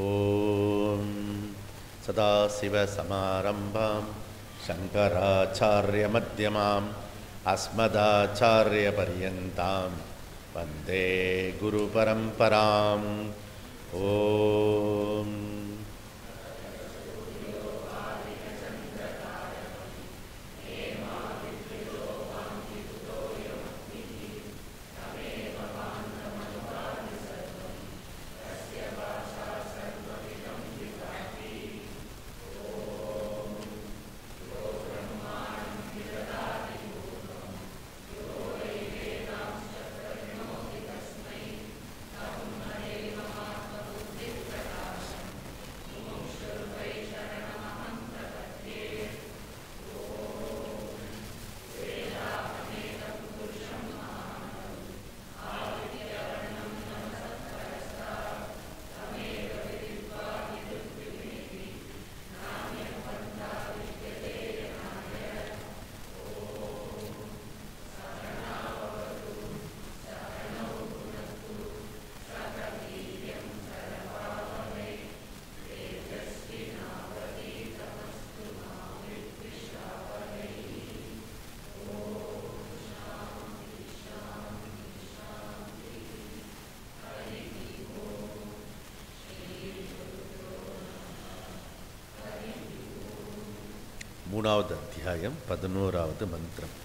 ஓம் சதாசிவசமாரம்பாம் சங்கராச்சார்யமத்யமாம் அஸ்மதாச்சார்யபர்யந்தாம் வந்தே குருபரம்பராம். ஓம் மூணாவது அத்தியாயம் 11வது மந்திரம்.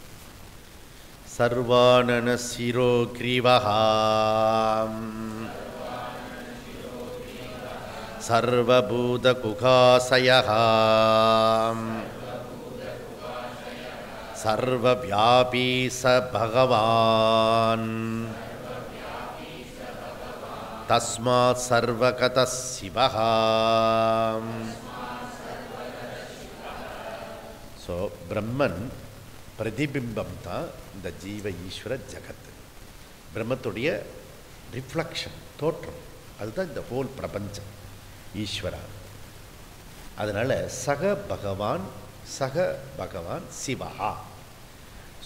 சர்வானன சிரோ கிரீவஹாம் சர்வபூத குகாசயஹாம் சர்வவ்யாபீ ச பகவான் தஸ்மாத் சர்வகதः சிவஹாம். ஸோ பிரம்மன் பிரதிபிம்பம் தான் இந்த ஜீவ ஈஸ்வர ஜகத்து. பிரம்மத்துடைய ரிஃப்ளக்ஷன், தோற்றம், அதுதான் இந்த ஹோல் பிரபஞ்சம், ஈஸ்வரா. அதனால் சக பகவான் சிவஹா.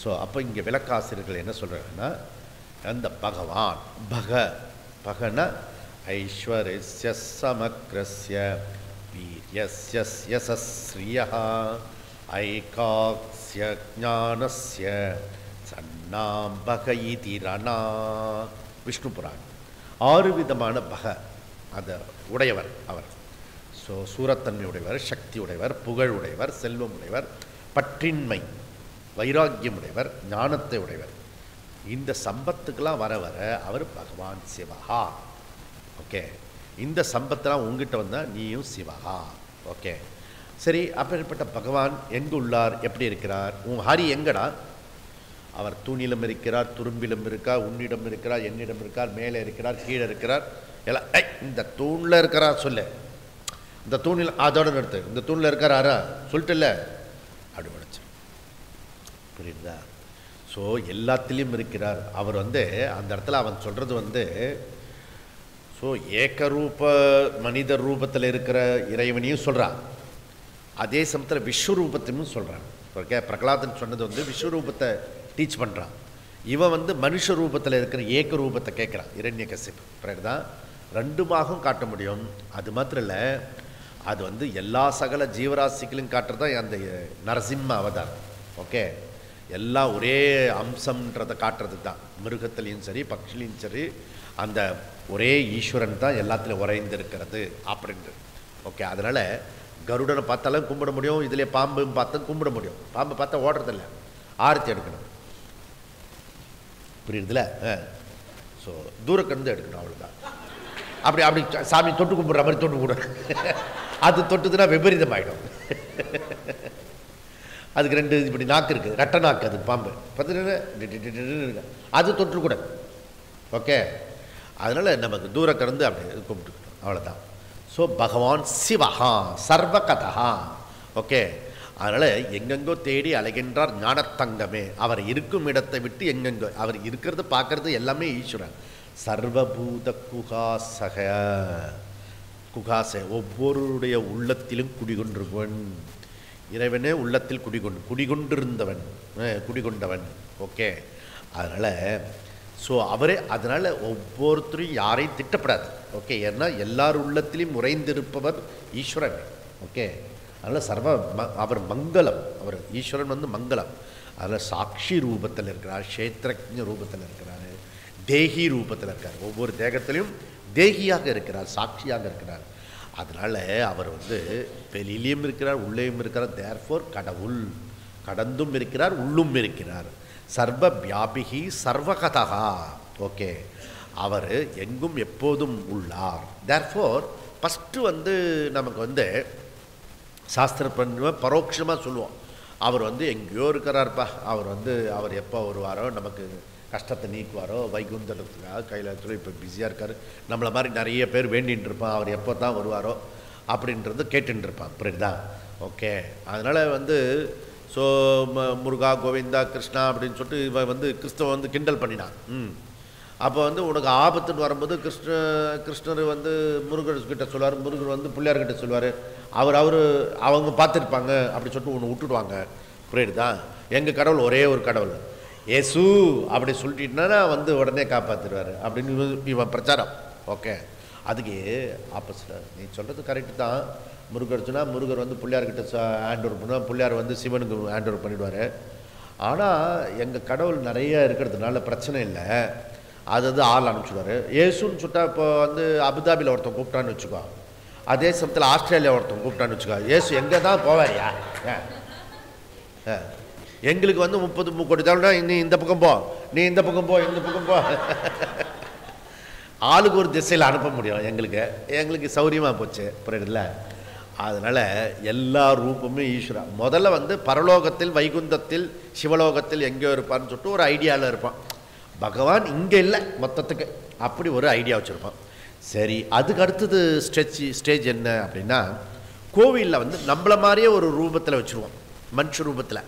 ஸோ அப்போ இங்கே விளக்காசிரியர்கள் என்ன சொல்கிறாங்கன்னா, அந்த பகவான் பகன ஐஸ்வர்யஸ்ய சமக்ரஸ்ய வீர்யஸ்ய யசஸ்ரியா ஐகாக்ஸ்ய ஞானஸ்ய சன்னாம் பக இதிரணா. விஷ்ணு புராணம். 6 விதமான பக அந்த உடையவர் அவர். ஸோ சூரத்தன்மை உடையவர், சக்தி உடையவர், புகழ் உடையவர், செல்வம் உடையவர், பற்றின்மை வைராக்கியம் உடையவர், ஞானத்தை உடையவர். இந்த சம்பத்துக்கெல்லாம் வர வர அவர் பகவான் சிவஹா. ஓகே, இந்த சம்பத்தெல்லாம் உங்ககிட்ட வந்தால் நீயும் சிவஹா. ஓகே சரி, அப்பேற்பட்ட பகவான் எங்கு உள்ளார், எப்படி இருக்கிறார்? உன் ஹரி எங்கடா? அவர் தூணிலும் இருக்கிறார், துரும்பிலும் இருக்கார், உன்னிடம் இருக்கிறார், என்னிடம் இருக்கார், மேலே இருக்கிறார், கீழே இருக்கிறார், எல்லாம். இந்த தூணில் இருக்கிறார் சொல்லு, இந்த தூணில் அதோட நிறுத்து, இந்த தூணில் இருக்கார் ஆரா சொல்லிட்டுல்ல, அப்படி உடைச்சு. புரியுதா? ஸோ எல்லாத்திலையும் இருக்கிறார் அவர். அந்த இடத்துல அவன் சொல்கிறது ஸோ ஏகரூப மனித ரூபத்தில் இருக்கிற இறைவனையும் சொல்கிறான், அதே சமயத்தில் விஸ்வரூபத்தையும் சொல்கிறான். ஓகே, பிரகலாதன் சொன்னது விஸ்வரூபத்தை டீச் பண்ணுறான். இவன் மனுஷ ரூபத்தில் இருக்கிற ஏக ரூபத்தை கேட்குறான். இரண்யகசிப்பு பிறகு தான் 2 பாகம் காட்ட முடியும். அது மாத்திரம் இல்லை, அது எல்லா சகல ஜீவராசிகளையும் காட்டுறது தான் அந்த நரசிம்ம அவதாரம். ஓகே, எல்லாம் ஒரே அம்சம்ன்றதை காட்டுறதுக்கு தான். மிருகத்துலேயும் சரி, பட்சிலையும் சரி, அந்த ஒரே ஈஸ்வரன் தான் எல்லாத்துலேயும் உறைந்திருக்கிறது அப்படின்ட்டு. ஓகே, அதனால் கருடனை பார்த்தாலும் கும்பிட முடியும், இதிலே பாம்பு பார்த்தா கும்பிட முடியும். பாம்பு பார்த்தா ஓடுறதில்ல, ஆரத்தி எடுக்கணும். புரியுதுல? ஸோ தூரக்கருந்து எடுக்கணும், அவ்வளோதான். அப்படி சாமி தொட்டு கும்பிட்ற மாதிரி தொட்டு கூட அது தொட்டுதுன்னா விபரீதம் ஆகிடும். அதுக்கு 2 இப்படி நாக்கு இருக்குது, ரெட்டை நாக்கு. அது பாம்பு பார்த்தீங்கன்னா அது தொட்டு கூட. ஓகே, அதனால் நமக்கு தூரக்கருந்து அப்படி கும்பிட்டுக்கணும், அவ்வளோதான். ஸோ பகவான் சிவஹா சர்வகதா. ஓகே, அதனால் எங்கெங்கோ தேடி அலைகின்றார் ஞானத்தங்கமே. அவர் இருக்கும் இடத்தை விட்டு எங்கெங்கோ அவர் இருக்கிறது பார்க்கறது எல்லாமே ஈஸ்வரன். சர்வபூத குகாச ஒவ்வொருடைய உள்ளத்திலும் குடிகொண்டிருவன் இறைவனே. உள்ளத்தில் குடிகொண்டவன். ஓகே, அதனால் ஸோ அவரே. அதனால் ஒவ்வொருத்தரையும் யாரையும் திட்டப்படாது. ஓகே, ஏன்னா எல்லார் உள்ளத்திலையும் உறைந்திருப்பவர் ஈஸ்வரன். ஓகே, அதனால் அவர் மங்களம், அவர் ஈஸ்வரன் வந்து மங்களம். அதில் சாட்சி ரூபத்தில் இருக்கிறார், க்ஷேத்திரஜ ரூபத்தில் இருக்கிறார், தேகி ரூபத்தில் இருக்கார். ஒவ்வொரு தேகத்திலையும் தேகியாக இருக்கிறார், சாட்சியாக இருக்கிறார். அதனால் அவர் வந்து வெளியிலையும் இருக்கிறார், உள்ளேயும் இருக்கிறார். தேர்ஃபோர் கடவுள், கடந்தும் இருக்கிறார், உள்ளும் இருக்கிறார். சர்வ வியாபிகி சர்வகதா. ஓகே, அவர் எங்கும் எப்போதும் உள்ளார். தேர்ஃபோர் ஃபஸ்ட்டு வந்து நமக்கு வந்து சாஸ்திர பரோட்சமாக சொல்லுவோம், அவர் வந்து எங்கேயோ இருக்கிறார்ப்பா, அவர் எப்போ வருவாரோ, நமக்கு கஷ்டத்தை நீக்குவாரோ, வைகுந்தத்துக்காக கையில் இப்போ பிஸியாக இருக்கார், நம்மளை மாதிரி நிறைய பேர் வேண்டின்னு இருப்பான், அவர் எப்போ தான் வருவாரோ அப்படின்றது கேட்டுன்னு இருப்பான். புரியுதா? ஓகே, அதனால் வந்து ஸோ முருகா கோவிந்தா கிருஷ்ணா அப்படின்னு சொல்லிட்டு இவன் வந்து கிறிஸ்தவன் வந்து கிண்டல் பண்ணினான். அப்போ வந்து உனக்கு ஆபத்துன்னு வரும்போது கிருஷ்ணர் வந்து முருகர்கிட்ட சொல்லுவார், முருகர் வந்து பிள்ளையார்கிட்ட சொல்லுவார், அவங்க பார்த்துருப்பாங்க அப்படி சொல்லிட்டு ஒன்று விட்டுடுவாங்க. புரியுதுதா? எங்கள் கடவுள் ஒரே ஒரு கடவுள் ஏசு அப்படி சொல்லிட்டுனா வந்து உடனே காப்பாற்றிடுவார் அப்படின்னு இவன் பிரச்சாரம். ஓகே, அதுக்கு ஆப்போசிட்டாக நீ சொல்கிறது கரெக்டு தான். முருகர் சொன்னால் முருகர் வந்து பிள்ளையார்கிட்ட ஹேண்ட் ஓவர் பண்ணுவார், பிள்ளையார் வந்து சிவனுக்கு ஹேண்ட் ஓவர் பண்ணிவிடுவார். ஆனால் எங்கள் கடவுள் நிறைய இருக்கிறதுனால பிரச்சனை இல்லை, அது ஆள் அனுப்பிச்சுடுவார். ஏசுன்னு சொல்லிட்டா இப்போ வந்து அபுதாபியில் ஒருத்தன் கூப்பிட்டான்னு வச்சுக்கோ, அதே சமயத்தில் ஆஸ்திரேலியா ஒருத்தன் கூப்பிட்டான்னு வச்சுக்கோ, ஏசு எங்கே தான் போவாரியா? எங்களுக்கு வந்து 30 கோடி தான், நீ இந்த பக்கம் போ, நீ இந்த பக்கம் போ, இந்த பக்கம் போ, ஆளுக்கு ஒரு திசையில் அனுப்ப முடியும். எங்களுக்கு சௌரியமாக போச்சு. புரியுதுல்ல? அதனால் எல்லா ரூபமும் ஈஸ்வரா. முதல்ல வந்து பரலோகத்தில் வைகுந்தத்தில் சிவலோகத்தில் எங்கேயோ இருப்பான்னு சொல்லிட்டு ஒரு ஐடியாவில் இருப்பான். பகவான் இங்கே இல்லை மொத்தத்துக்கு, அப்படி ஒரு ஐடியா வச்சுருப்பான். சரி, அதுக்கு அடுத்தது ஸ்டேஜ் என்ன அப்படின்னா, கோவிலில் வந்து நம்மள மாதிரியே ஒரு ரூபத்தில் வச்சுருவோம், மனுஷ ரூபத்தில்.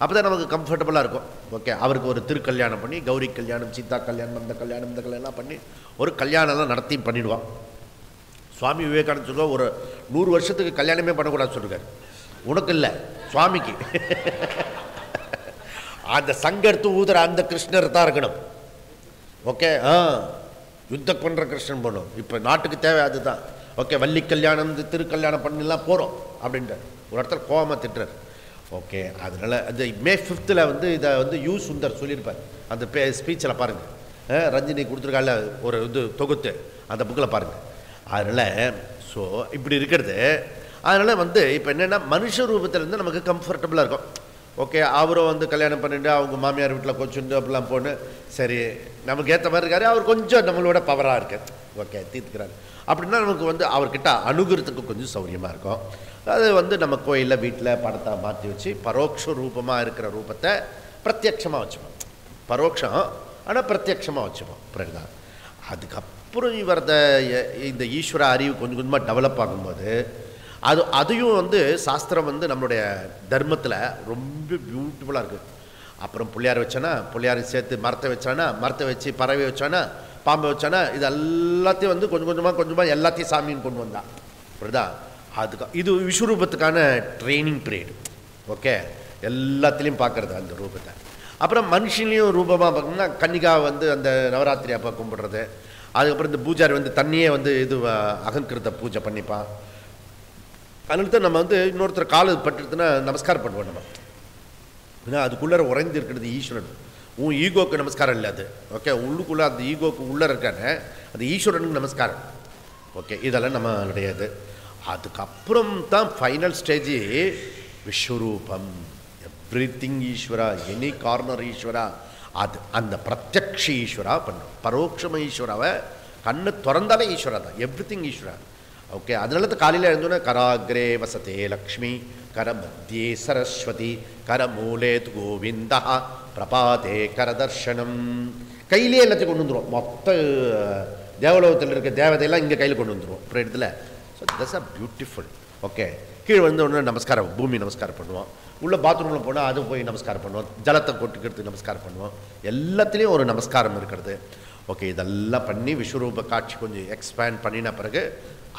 அப்போ தான் நமக்கு கம்ஃபர்டபுளாக இருக்கும். ஓகே, அவருக்கு ஒரு திருக்கல்யாணம் பண்ணி, கௌரி கல்யாணம், சீதா கல்யாணம், அந்த கல்யாணம், இந்த கல்யாணம் பண்ணி ஒரு கல்யாணம்லாம் நடத்தி பண்ணிடுவான். சுவாமி விவேகானந்த சொல்லுவா, ஒரு 100 வருஷத்துக்கு கல்யாணமே பண்ணக்கூடாது சொல்லுறாரு. உனக்கு இல்லை, சுவாமிக்கு. அந்த சங்கெடுத்து ஊதுற அந்த கிருஷ்ணர் தான் இருக்கணும். ஓகே, யுத்தம் பண்ணுற கிருஷ்ணன் போகணும். இப்போ நாட்டுக்கு தேவை அதுதான். ஓகே, வள்ளி கல்யாணம், திருக்கல்யாணம் பண்ணிலாம் போகிறோம் அப்படின்ட்டு ஒரு இடத்துல கோவமாக திட்டுறார். ஓகே, அதனால் அந்த May 5th வந்து இதை வந்து யூ சுந்தர் சொல்லியிருப்பார். அந்த ஸ்பீச்சில் பாருங்கள், ரஞ்சினி கொடுத்துருக்கால ஒரு இது தொகுத்து, அந்த புக்கில் பாருங்கள். அதனால் ஸோ இப்படி இருக்கிறது. அதனால் வந்து இப்போ என்னென்னா, மனுஷ ரூபத்திலேருந்து நமக்கு கம்ஃபர்டபுளாக இருக்கும். ஓகே, அவரும் வந்து கல்யாணம் பண்ணிட்டு அவங்க மாமியார் வீட்டில் கொஞ்சம் அப்படிலாம் போன்னு, சரி நமக்கு ஏற்ற மாதிரி இருக்காரு, அவர் கொஞ்சம் நம்மளோட பவராக இருக்கார். ஓகே, தீர்த்துக்கிறாரு அப்படின்னா நமக்கு வந்து அவர்கிட்ட அணுகிறதுக்கு கொஞ்சம் சௌரியமாக இருக்கும். அது வந்து நம்ம கோயிலில் வீட்டில் படத்தை மாற்றி வச்சு பரோட்ச ரூபமாக இருக்கிற ரூபத்தை பிரத்யட்சமாக வச்சுப்போம். பரோட்சம் ஆனால் பிரத்யட்சமாக வச்சுப்போம். புரியுதா? அதுக்கப்புறம் இந்த ஈஸ்வர அறிவு கொஞ்சம் கொஞ்சமாக டெவலப் ஆகும்போது அதையும் வந்து சாஸ்திரம் வந்து நம்மளுடைய தர்மத்தில் ரொம்ப பியூட்டிஃபுல்லாக இருக்குது. அப்புறம் பிள்ளையார் வச்சானா, பிள்ளையாரை சேர்த்து மரத்தை வச்சானா, மரத்தை வச்சு பறவை வச்சானா, பாம்பை வச்சானா, இது எல்லாத்தையும் வந்து கொஞ்சம் கொஞ்சமாக எல்லாத்தையும் சாமின்னு கொண்டு வந்தான். புரியுதா? இது விஸ்வரூபத்துக்கான ட்ரைனிங் பீரியட். ஓகே, எல்லாத்துலேயும் பார்க்குறது அந்த ரூபத்தை. அப்புறம் மனுஷன்லேயும் ரூபமாக பார்க்கணும்னா, கன்னிகா வந்து அந்த நவராத்திரி அப்போ கும்பிடுறது. அதுக்கப்புறம் இந்த பூஜாரி வந்து தண்ணியே வந்து இது அகங்கிருத்த பூஜை பண்ணிப்பான். அதனால தான் நம்ம வந்து இன்னொருத்தர் காலு பட்டுறதுன்னா நமஸ்காரம் பண்ணுவோம் நம்ம. ஏன்னா அதுக்குள்ளே உறைந்து இருக்கிறது ஈஸ்வரன். உன் ஈகோக்கு நமஸ்காரம் இல்லை அது. ஓகே, உள்ளுக்குள்ளே அந்த ஈகோக்கு உள்ளே இருக்கானே அது ஈஸ்வரனுக்கு நமஸ்காரம். ஓகே, இதெல்லாம் நம்மளுடையது. அதுக்கப்புறம் தான் ஃபைனல் ஸ்டேஜ் விஸ்வரூபம். எவ்ரிதிங் ஈஸ்வரா, எனி கார்னர் ஈஸ்வரா. அது அந்த பிரத்யக்ஷ ஈஸ்வரா பண்ணும். பரோட்சம ஈஸ்வராவை கண்ணு திறந்தாலே ஈஸ்வரா தான், எவ்ரிதிங் ஈஸ்வரா. ஓகே, அதனால தான் காலையில் எழுந்தோன்னே கராகிரே வசதே லக்ஷ்மி, கர மத்தியே சரஸ்வதி, கர மூலே கோவிந்தா, பிரபாதே கரதர்ஷனம். கையிலே எல்லாத்தையும் கொண்டு வந்துடும். மொத்த தேவலோகத்தில் இருக்க தேவதையெல்லாம் இங்கே கையில் கொண்டு வந்துடும். அப்புறம் இடத்துல so that's a beautiful. Okay, கீழே வந்து ஒன்று நமஸ்காரம், பூமி நமஸ்காரம் பண்ணுவோம். உள்ளே பாத்ரூமில் போனால் அது போய் நமஸ்காரம் பண்ணுவோம். ஜலத்தை கொட்டுக்கிறதுக்கு நமஸ்காரம் பண்ணுவோம். எல்லாத்துலேயும் ஒரு நமஸ்காரம் இருக்கிறது. ஓகே, இதெல்லாம் பண்ணி விஸ்வரூப காட்சி கொஞ்சம் எக்ஸ்பேண்ட் பண்ணின பிறகு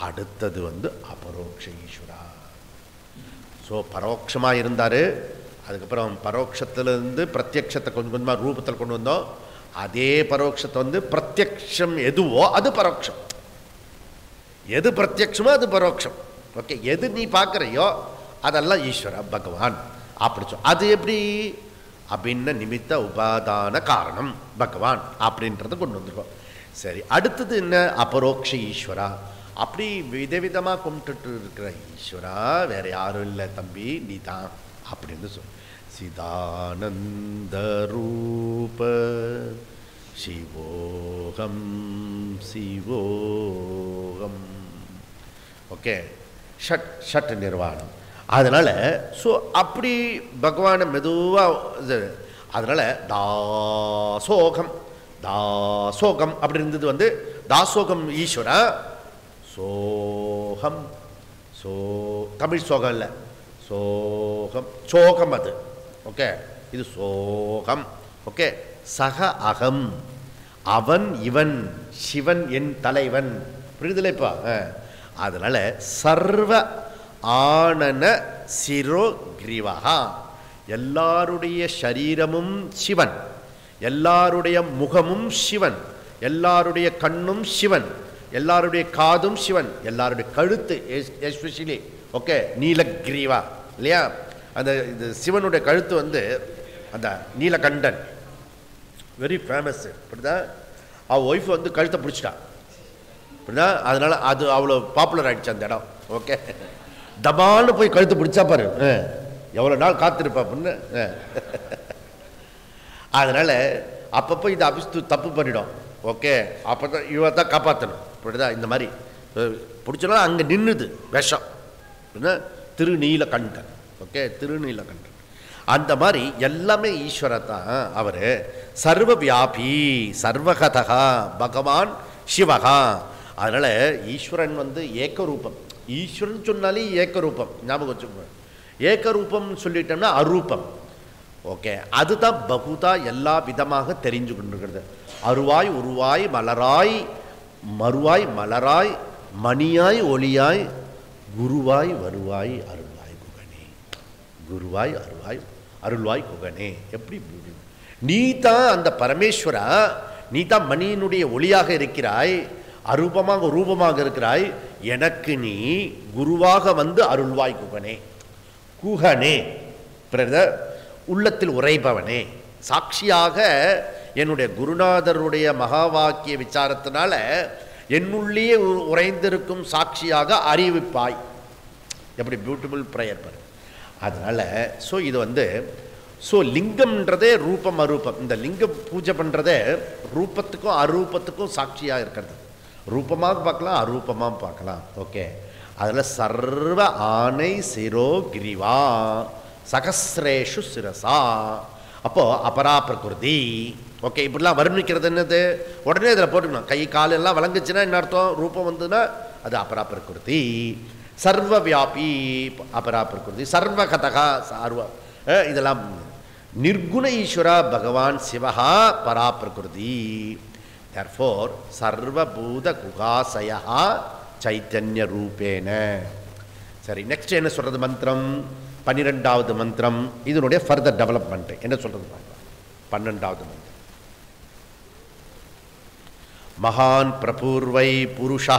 அடுத்தது வந்து அபரோக்ஷ ஈஸ்வரா. ஸோ பரோட்சமாக இருந்தார். அதுக்கப்புறம் பரோட்சத்திலேருந்து பிரத்யக்ஷத்தை கொஞ்சம் கொஞ்சமாக ரூபத்தில் கொண்டு வந்தோம். அதே பரோட்சத்தை வந்து பிரத்யக்ஷம் எதுவோ அது பரோட்சம். எது பிரத்யக்ஷமோ அது பரோட்சம். ஓகே, எது நீ பார்க்குறையோ அதெல்லாம் ஈஸ்வர பகவான் அப்படி அது எப்படி அபின்ன நிமித்த உபாதான காரணம் பகவான் அப்படின்றத கொண்டு வந்துருக்கோம். சரி, அடுத்தது என்ன? அபரோக்ஷ ஈஸ்வரா. அப்படி விதவிதமாக கும்பிட்டுட்டு இருக்கிற ஈஸ்வரா வேற யாரும் இல்லை தம்பி, நீ தான் அப்படின்னு சொல். சிதானந்த ரூப சிவோகம் சிவோகம். ஓகே, ஷட் ஷட் நிர்வாணம். அதனால் ஸோ அப்படி பகவானை மெதுவாக, அதனால் தாசோகம் தாசோகம் அப்படி இருந்தது வந்து தாசோகம் ஈஸ்வரா. சோகம் சோ தமிழ் சோகம் இல்லை, சோகம் சோகம் அது. ஓகே, இது சோகம். ஓகே, சக அகம் அவன் இவன் சிவன் என் தலைவன். புரியுதுல இப்போ? அதனால சர்வ ஆனன சிரோ கிரீவகா, எல்லாருடைய சரீரமும் சிவன், எல்லாருடைய முகமும் சிவன், எல்லாருடைய கண்ணும் சிவன், எல்லாருடைய காதும் சிவன், எல்லாருடைய கழுத்து எஸ்பெஷலி ஓகே நீலகிரீவா இல்லையா? அந்த இது சிவனுடைய கழுத்து வந்து அந்த நீலகண்டன் வெரி ஃபேமஸ். இப்படிதான் அவள் ஒய்ஃப் வந்து கழுத்தை பிடிச்சிட்டான். இப்படிதான், அதனால அது அவ்வளோ பாப்புலர் ஆகிடுச்சு அந்த இடம். ஓகே, தபான்னு போய் கழுத்து பிடிச்சா பாரு எவ்வளோ நாள் காத்திருப்பா அப்படின்னு. அதனால் அப்பப்போ இதை அபிஸ்து தப்பு பண்ணிடும். ஓகே, அப்போ தான் இவ தான் காப்பாற்றணும். இப்படிதான் இந்த மாதிரி பிடிச்சனா அங்கே நின்றுது விஷம். திருநீலகண்டன். ஓகே, திருநீலகண்டன். அந்த மாதிரி எல்லாமே ஈஸ்வரத்தான். அவர் சர்வ வியாபி சர்வகதா பகவான் சிவகா. அதனால் ஈஸ்வரன் வந்து ஏக்கரூபம். ஈஸ்வரன் சொன்னாலே ஏக்கரூபம் ஞாபகம் வச்சுக்கோங்க. ஏக்கரூபம் சொல்லிட்டோம்னா அரூபம். ஓகே, அதுதான் பகுதா எல்லா விதமாக தெரிஞ்சு கொண்டிருக்கிறது. அருவாய் உருவாய் மலராய் மறுவாய் மலராய் மணியாய் ஒளியாய் குருவாய் வருவாய் அருள்வாய் குகனே. குருவாய் அருவாய் அருள்வாய் குகனே. எப்படி நீ தான் அந்த பரமேஸ்வரா, நீ தான் மணியினுடைய ஒளியாக இருக்கிறாய், அரூபமாக ரூபமாக இருக்கிறாய். எனக்கு நீ குருவாக வந்து அருள்வாய் குகனே. குகனே பிரதர் உள்ளத்தில் உரைபவனே, சாட்சியாக என்னுடைய குருநாதருடைய மகா வாக்கிய விசாரத்தினால என்னுள்ளே உறைந்திருக்கும் சாட்சியாக அறிவிப்பாய். எப்படி பியூட்டிஃபுல் ப்ரேயர் பாரு. அதனால் ஸோ இது வந்து ஸோ லிங்கம்ன்றதே ரூபம் அரூபம். இந்த லிங்கம் பூஜை பண்ணுறதே ரூபத்துக்கும் அரூபத்துக்கும் சாட்சியாக இருக்கிறது. ரூபமாக பார்க்கலாம், அரூபமாக பார்க்கலாம். ஓகே, அதில் சர்வ ஆனை சிரோ கிரிவா சகசிரேஷு சிரசா. அப்போது அபரா பிரகிருதி. ஓகே, இப்படிலாம் வர்ணிக்கிறது என்னது? உடனே இதில் போட்டுக்கணும். கை காலெல்லாம் வழங்குச்சுன்னா என்ன அர்த்தம்? ரூபம் வந்துன்னா அது அபரா பிரகிருதி. சர்வ வியாபி அபரா பிரகிருதி, சர்வகதகா சர்வ இதெல்லாம் நிர்குண ஈஸ்வரா பகவான் சிவஹா பரா பிரகிருதி. தேர்ஃபோர் சர்வபூத குகாசயா சைத்தன்ய ரூபேன. சரி, நெக்ஸ்ட் என்ன சொல்கிறது மந்திரம்? 12வது மந்திரம். இதனுடைய ஃபர்தர் டெவலப்மெண்ட் என்ன சொல்கிறது? 12வது மந்திரம். மகான் பிரபூர்வை புருஷா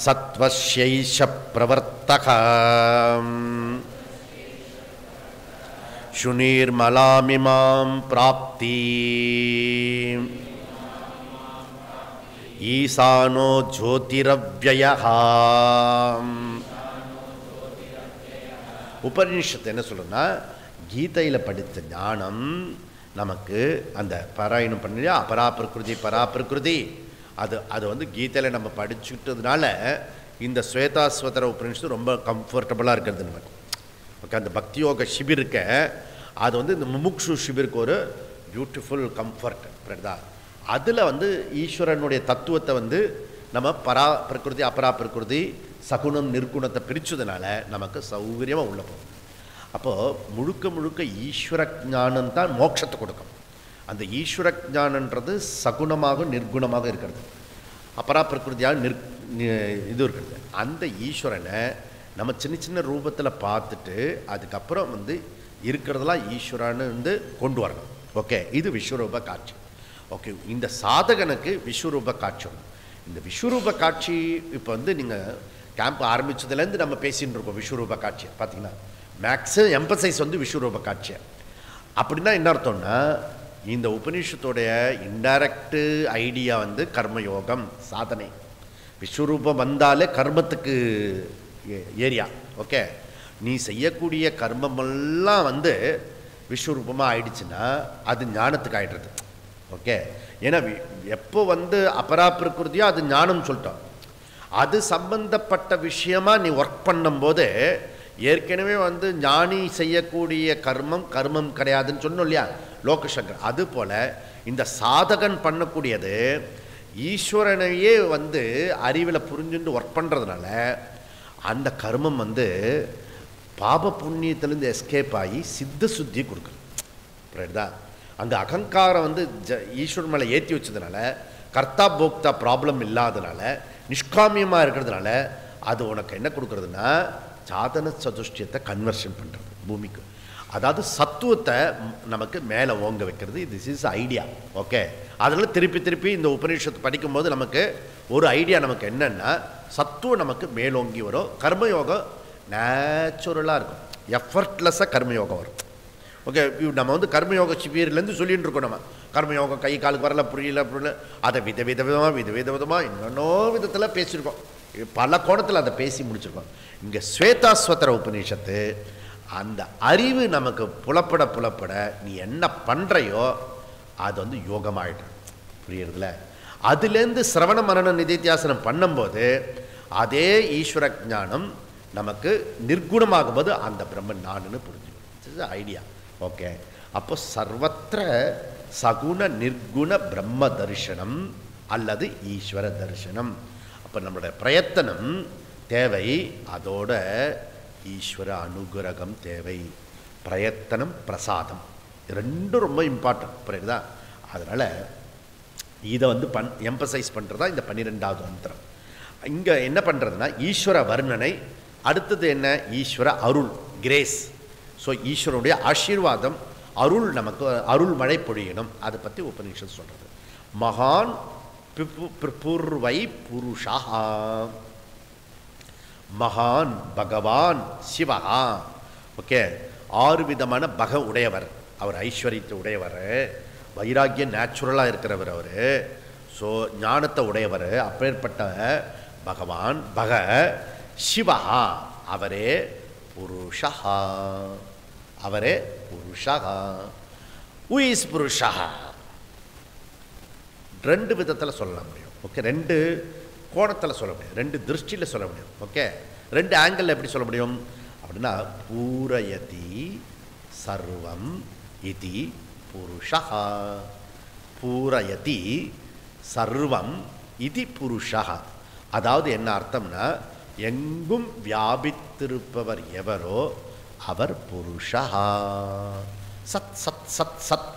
சத்வஸ்யைஷ பிரவர்த்தக சுனீர்மலாமிமாம் பிராப்தி ஈசானோ ஜோதிரவ்யயः. உபனிஷத்து என்ன சொல்லுன்னா, கீதையில் படித்த ஞானம் நமக்கு அந்த பாராயணம் பண்ணியா அபராபிரகிருதி பராபிரகிருதி அது வந்து கீதையில் நம்ம படிச்சுட்டதுனால இந்த ஸ்வேதாஸ்வதர உபனிஷத்து ரொம்ப கம்ஃபர்டபுளாக இருக்கிறது நமக்கு. ஓகே, அந்த பக்தியோக ஷிபிருக்க அது வந்து இந்த முமுக்ஷு ஷிபிருக்கு ஒரு பியூட்டிஃபுல் கம்ஃபர்ட் பிரதா. அதில் வந்து ஈஸ்வரனுடைய தத்துவத்தை வந்து நம்ம பரா பிரகிருதி அபரா பிரகிருதி சகுணம் நிர்குணத்தை பிரித்ததுனால நமக்கு சௌகரியமாக உள்ள போகும். அப்போது முழுக்க முழுக்க ஈஸ்வர ஞானம் தான் மோட்சத்தை கொடுக்கும். அந்த ஈஸ்வர ஞானன்றது சகுணமாக நிர்குணமாக இருக்கிறது, அபரா பிரகிருதியாக இது இருக்கிறது. அந்த ஈஸ்வரனை நம்ம சின்ன சின்ன ரூபத்தில் பார்த்துட்டு அதுக்கப்புறம் வந்து இருக்கிறதெல்லாம் ஈஸ்வரன்னு வந்து கொண்டு வரணும். ஓகே, இது விஸ்வரூப காட்சி. ஓகே, இந்த சாதகனுக்கு விஸ்வரூப காட்சி. இந்த விஸ்வரூப காட்சி இப்போ வந்து நீங்கள் கேம்ப் ஆரம்பித்ததுலேருந்து நம்ம பேசின்னு இருக்கோம். விஸ்வரூப காட்சியை பார்த்தீங்கன்னா மேக்ஸிமம் எம்பசைஸ் வந்து விஸ்வரூப காட்சியை. அப்படின்னா என்ன அர்த்தம்னா, இந்த உபநிஷத்தோடைய இன்டைரக்டு ஐடியா வந்து கர்மயோகம் சாதனை. விஸ்வரூபம் வந்தாலே கர்மத்துக்கு ஏரியா. ஓகே, நீ செய்யக்கூடிய கர்மமெல்லாம் வந்து விஸ்வரூபமாக ஆயிடுச்சுன்னா அது ஞானத்துக்கு ஆயிடுறது. ஓகே, ஏன்னா எப்போ வந்து அபராப்பிரகிருதியோ அது ஞானம் சொல்லிட்டோம். அது சம்பந்தப்பட்ட விஷயமா நீ ஒர்க் பண்ணும்போது ஏற்கனவே வந்து ஞானி செய்யக்கூடிய கர்மம் கர்மம் கிடையாதுன்னு சொன்னோம் இல்லையா லோகசங்கர். அதுபோல் இந்த சாதகன் பண்ணக்கூடியது ஈஸ்வரனையே வந்து அறிவில் புரிஞ்சுட்டு ஒர்க் பண்ணுறதுனால அந்த கர்மம் வந்து பாப புண்ணியத்திலேருந்து எஸ்கேப் ஆகி சித்த சுத்தியை கொடுக்குது. புரியுதா? அங்கே அகங்காரம் வந்து ஈஸ்வரன் மேலே ஏற்றி வச்சதுனால கர்த்தா போக்தா ப்ராப்ளம் இல்லாதனால நிஷ்காமியமாக இருக்கிறதுனால அது உனக்கு என்ன கொடுக்குறதுன்னா சாதன சதுஷ்டியத்தை கன்வர்ஷன் பண்ணுறது பூமிக்கு. அதாவது சத்துவத்தை நமக்கு மேலே ஓங்க வைக்கிறது. This is idea. ஓகே, அதனால் திருப்பி திருப்பி இந்த உபநிஷத்து படிக்கும்போது நமக்கு ஒரு ஐடியா நமக்கு என்னென்னா சத்துவம் நமக்கு மேலோங்கி வரும். கர்மயோகம் நேச்சுரலாக இருக்கும், எஃபர்ட்லெஸ்ஸாக கர்மயோகம் வரும். ஓகே, நம்ம வந்து கர்மயோக சிபியர்லேருந்து சொல்லிகிட்டு இருக்கோம். நம்ம கர்மயோகம் கை காலுக்கு வரல புரியல அதை விதவிதமாக இன்னொன்னோ விதத்தில் பேசியிருக்கோம். பல கோணத்தில் அதை பேசி முடிச்சிருக்கோம். இங்கே ஸ்வேதாஸ்வதர உபநிஷத்து அந்த அறிவு நமக்கு புலப்பட நீ என்ன பண்ணுறையோ அது வந்து யோகமாயிடும். புரியுறதுல? அதுலேருந்து சிரவண மரண நிதித்தியாசனம் பண்ணும்போது அதே ஈஸ்வர ஞானம் நமக்கு நிர்குணமாகும் போது அந்த பிரம்மன் நானுன்னு புரிஞ்சுக்கணும். ஐடியா. ஓகே, அப்போ சர்வத்திர சகுண நிர்குண பிரம்ம தரிசனம் அல்லது ஈஸ்வர தரிசனம். அப்போ நம்மளுடைய பிரயத்தனம் தேவை, அதோட ஈஸ்வர அனுகிரகம் தேவை. பிரயத்தனம் பிரசாதம் ரெண்டும் ரொம்ப இம்பார்ட்டன்ட். புரியுதா? அதனால் இதை வந்து எம்பசைஸ் பண்ணுறதா இந்த 12வது மந்திரம். இங்கே என்ன பண்ணுறதுன்னா ஈஸ்வர வர்ணனை, அடுத்தது என்ன ஈஸ்வர அருள் கிரேஸ். ஸோ ஈஸ்வரனுடைய ஆசீர்வாதம் அருள் நமக்கு அருள் மழை பொழியணும். அதை பற்றி உபநிஷத்து சொல்கிறது. மகான் பூர்வை புருஷா, மகான் பகவான் சிவகா. ஓகே, 6 விதமான பக உடையவர் அவர், ஐஸ்வர்யத்தை உடையவர், வைராக்கியம் நேச்சுரலாக இருக்கிறவர் அவர், ஸோ ஞானத்தை உடையவர். அப்பேற்பட்ட பகவான் பக சிவகா அவரே புருஷா, அவரே புருஷா. ஹூ இஸ் புருஷா? 2 விதத்தில் சொல்ல முடியும். ஓகே, 2 கோணத்தில் சொல்ல முடியும், 2 திருஷ்டியில் சொல்ல முடியும். ஓகே, 2 ஆங்கிள் எப்படி சொல்ல முடியும் அப்படின்னா பூரயதி சர்வம் இதி புருஷா, பூரயதி சர்வம் இதி புருஷா. அதாவது என்ன அர்த்தம்னா எங்கும் வியாபித்திருப்பவர் எவரோ அவர் புருஷா. சத் சத் சத் சத்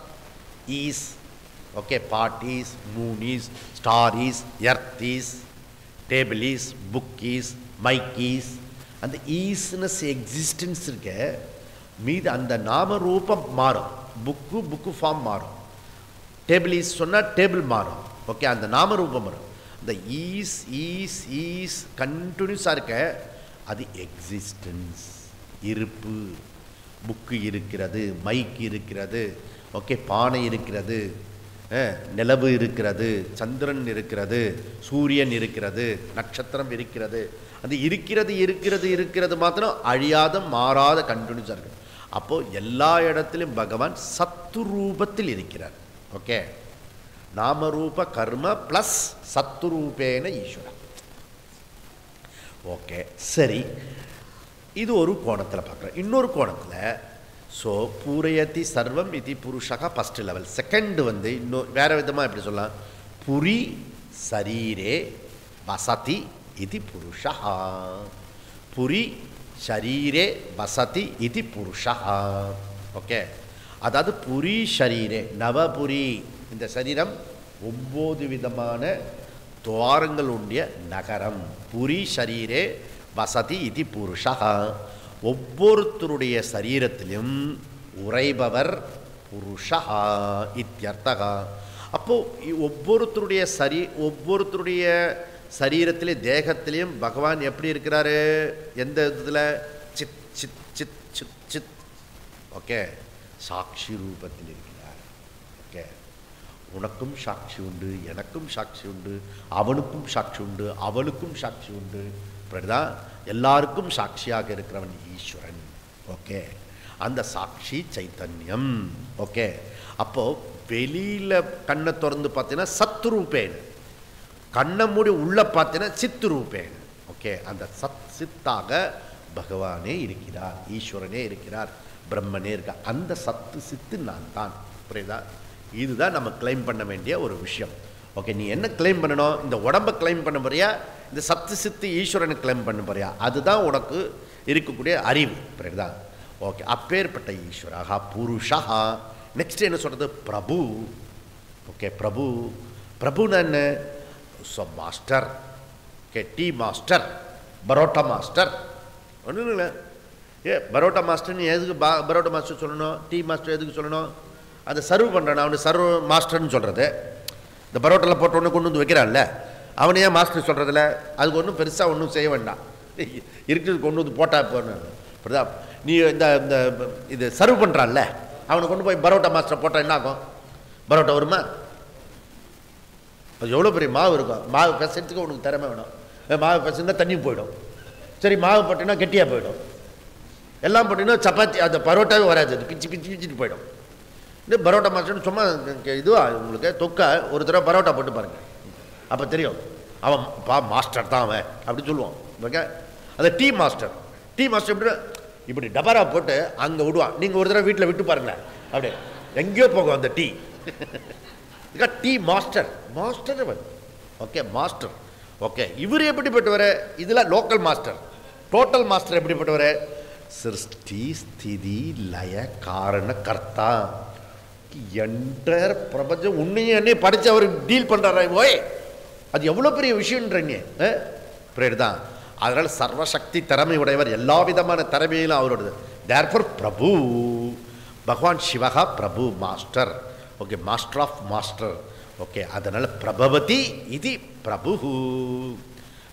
is. Okay, pot is, moon is, star is, earth is, table is, book is, mike is. அந்த ஈஸ்னஸ் எக்ஸிஸ்டன்ஸ் இருக்க மீது அந்த நாம ரூபம் மாறும். புக்கு ஃபார்ம் மாறும். டேபிள் ஈஸ் சொன்னால் டேபிள் மாறும். ஓகே, அந்த நாம ரூபம் வரும். இந்த ஈஸ் ஈஸ் ஈஸ் கண்டினியூஸாக இருக்க அது எக்ஸிஸ்டன்ஸ், இருப்பு. புக்கு இருக்கிறது, மைக் இருக்கிறது, ஓகே, பானை இருக்கிறது, நிலவு இருக்கிறது, சந்திரன் இருக்கிறது, சூரியன் இருக்கிறது, நட்சத்திரம் இருக்கிறது. அது இருக்கிறது மாத்திரம் அழியாத மாறாத கண்டினியூஸாக இருக்குது. அப்போது எல்லா இடத்துலையும் பகவான் சத்து ரூபத்தில் இருக்கிறார். ஓகே, நாமரூப கர்ம ப்ளஸ் சத்துரூபேன ஈஸ்வரா. ஓகே, சரி, இது ஒரு கோணத்தில் பார்க்குறேன். இன்னொரு கோணத்தில் ஸோ பூரயதி சர்வம் இது புருஷகா ஃபஸ்ட் லெவல். செகண்ட் வந்து இன்னும் வேறு விதமாக எப்படி சொல்லலாம், புரி சரீரே வசதி இது புருஷா. புரி ஷரீரே வசதி இது புருஷா. ஓகே, அதாவது புரி ஷரீரே நவபுரி, இந்த சரீரம் 9 விதமான துவாரங்கள் உடைய நகரம். புரி ஷரீரே வசதி இது புருஷா. ஒவ்வொருத்தருடைய சரீரத்திலும் உறைபவர் புருஷா இத்தியர்த்தகா. அப்போது ஒவ்வொருத்தருடைய சரீரத்திலே தேகத்திலையும் பகவான் எப்படி இருக்கிறாரு? எந்த இதில்? சித் சித் சித் சித் சித். ஓகே, சாட்சி ரூபத்தில் இருக்கிறார். ஓகே, உனக்கும் சாட்சி உண்டு, எனக்கும் சாட்சி உண்டு, அவனுக்கும் சாட்சி உண்டு, அவளுக்கும் சாட்சி உண்டு. அப்படிதான் எல்லாருக்கும் சாட்சியாக இருக்கிறவன் ஈஸ்வரன். ஓகே, அந்த சாட்சி சைத்தன்யம். ஓகே, அப்போது வெளியில் கண்ணை திறந்து பார்த்தீங்கன்னா சத்ரூபேன், கண்ணை மூடி உள்ளே பார்த்தீங்கன்னா சித்துரூபேன். ஓகே, அந்த சித்தாக பகவானே இருக்கிறார், ஈஸ்வரனே இருக்கிறார், பிரம்மனே இருக்கார். அந்த சத்து சித்து நான் தான். புரியுதா? இதுதான் நம்ம கிளைம் பண்ண வேண்டிய ஒரு விஷயம். ஓகே, நீ என்ன கிளைம் பண்ணணும்? இந்த உடம்பை கிளைம் பண்ண போறியா, இந்த சத்து சித்து ஈஸ்வரனை கிளைம் பண்ண போறியா? அதுதான் உனக்கு இருக்கக்கூடிய அறிவு. புரியுதா? ஓகே, அப்பேற்பட்ட ஈஸ்வரா புருஷா. நெக்ஸ்ட் என்ன சொல்கிறது? பிரபு. ஓகே, பிரபு. பிரபுன்னா என்ன? Master. Okay, tea master, parotta master. ஒன்றும் இல்லை. பரோட்டா மாஸ்டர்னு எதுக்கு பரோட்டா மாஸ்டர் சொல்லணும்? டீ மாஸ்டர் எதுக்கு சொல்லணும்? அதை சர்வ் பண்ணுறான், அவனு சர்வ் மாஸ்டர்னு சொல்கிறது. இந்த பரோட்டாவில் போட்ட ஒன்று கொண்டு வந்து வைக்கிறான்ல, அவனை ஏன் மாஸ்டர் சொல்கிறதில்ல? அதுக்கு ஒன்றும் பெருசாக ஒன்றும் செய்ய வேண்டாம், இருக்கிறது கொண்டு வந்து போட்டால் போகணும். அப்படிதா நீ இந்த இது சர்வ் பண்ணுறான்ல, அவனை கொண்டு போய் பரோட்டா மாஸ்டர் போட்டால் என்ன ஆகும்? பரோட்டா வருமா? அது எவ்வளோ பெரிய மாவு இருக்கும். மாவு பிசைறதுக்கு உனக்கு திறமை வேணும். மாவு பிசைந்தா தண்ணியும் போயிடும். சரி, மாவு போட்டிங்கன்னா கெட்டியாக போயிடும். எல்லாம் போட்டிங்கன்னா சப்பாத்தி அந்த பரோட்டாவே வராது, அது பிச்சு பிச்சு பிச்சுட்டு போயிடும். இந்த பரோட்டா மாஸ்டர்னு சும்மா இதுவா உங்களுக்கு தொக்கா ஒரு தடவை பரோட்டா போட்டு பாருங்கள், அப்போ தெரியும் அவன் மாஸ்டர் தான் அவன் அப்படின்னு சொல்லுவான். ஓகே, அந்த டீ மாஸ்டர். டீ மாஸ்டர் எப்படி இப்படி டபாரா போட்டு அங்கே விடுவான். நீங்கள் ஒரு தடவை வீட்டில் விட்டு பாருங்களேன், அப்படியே எங்கேயோ போகும் அந்த டீ. Tea master. மாஸ்டர் அவன். Okay, master. ஓகே, இவர் எப்படிப்பட்டவர்? இதில் லோக்கல் மாஸ்டர். டோட்டல் மாஸ்டர் எப்படிப்பட்டவர்? சிருஷ்டி ஸ்திதி லய காரண கர்த்தா. என்டையர் பிரபஞ்சம் உன்னையும் என்னையும் படித்து அவர் டீல் பண்ணுறாரு. ஓய், அது எவ்வளோ பெரிய விஷயம்ன்றீங்க. புரியுதுதான்? அதனால் சர்வசக்தி திறமை உடையவர், எல்லா விதமான திறமையிலும் அவரோடது. தேர்ஃபார் பிரபு, பகவான் சிவகா பிரபு, master. Okay, master of master. Okay, அதனால் பிரபவதி இது பிரபு,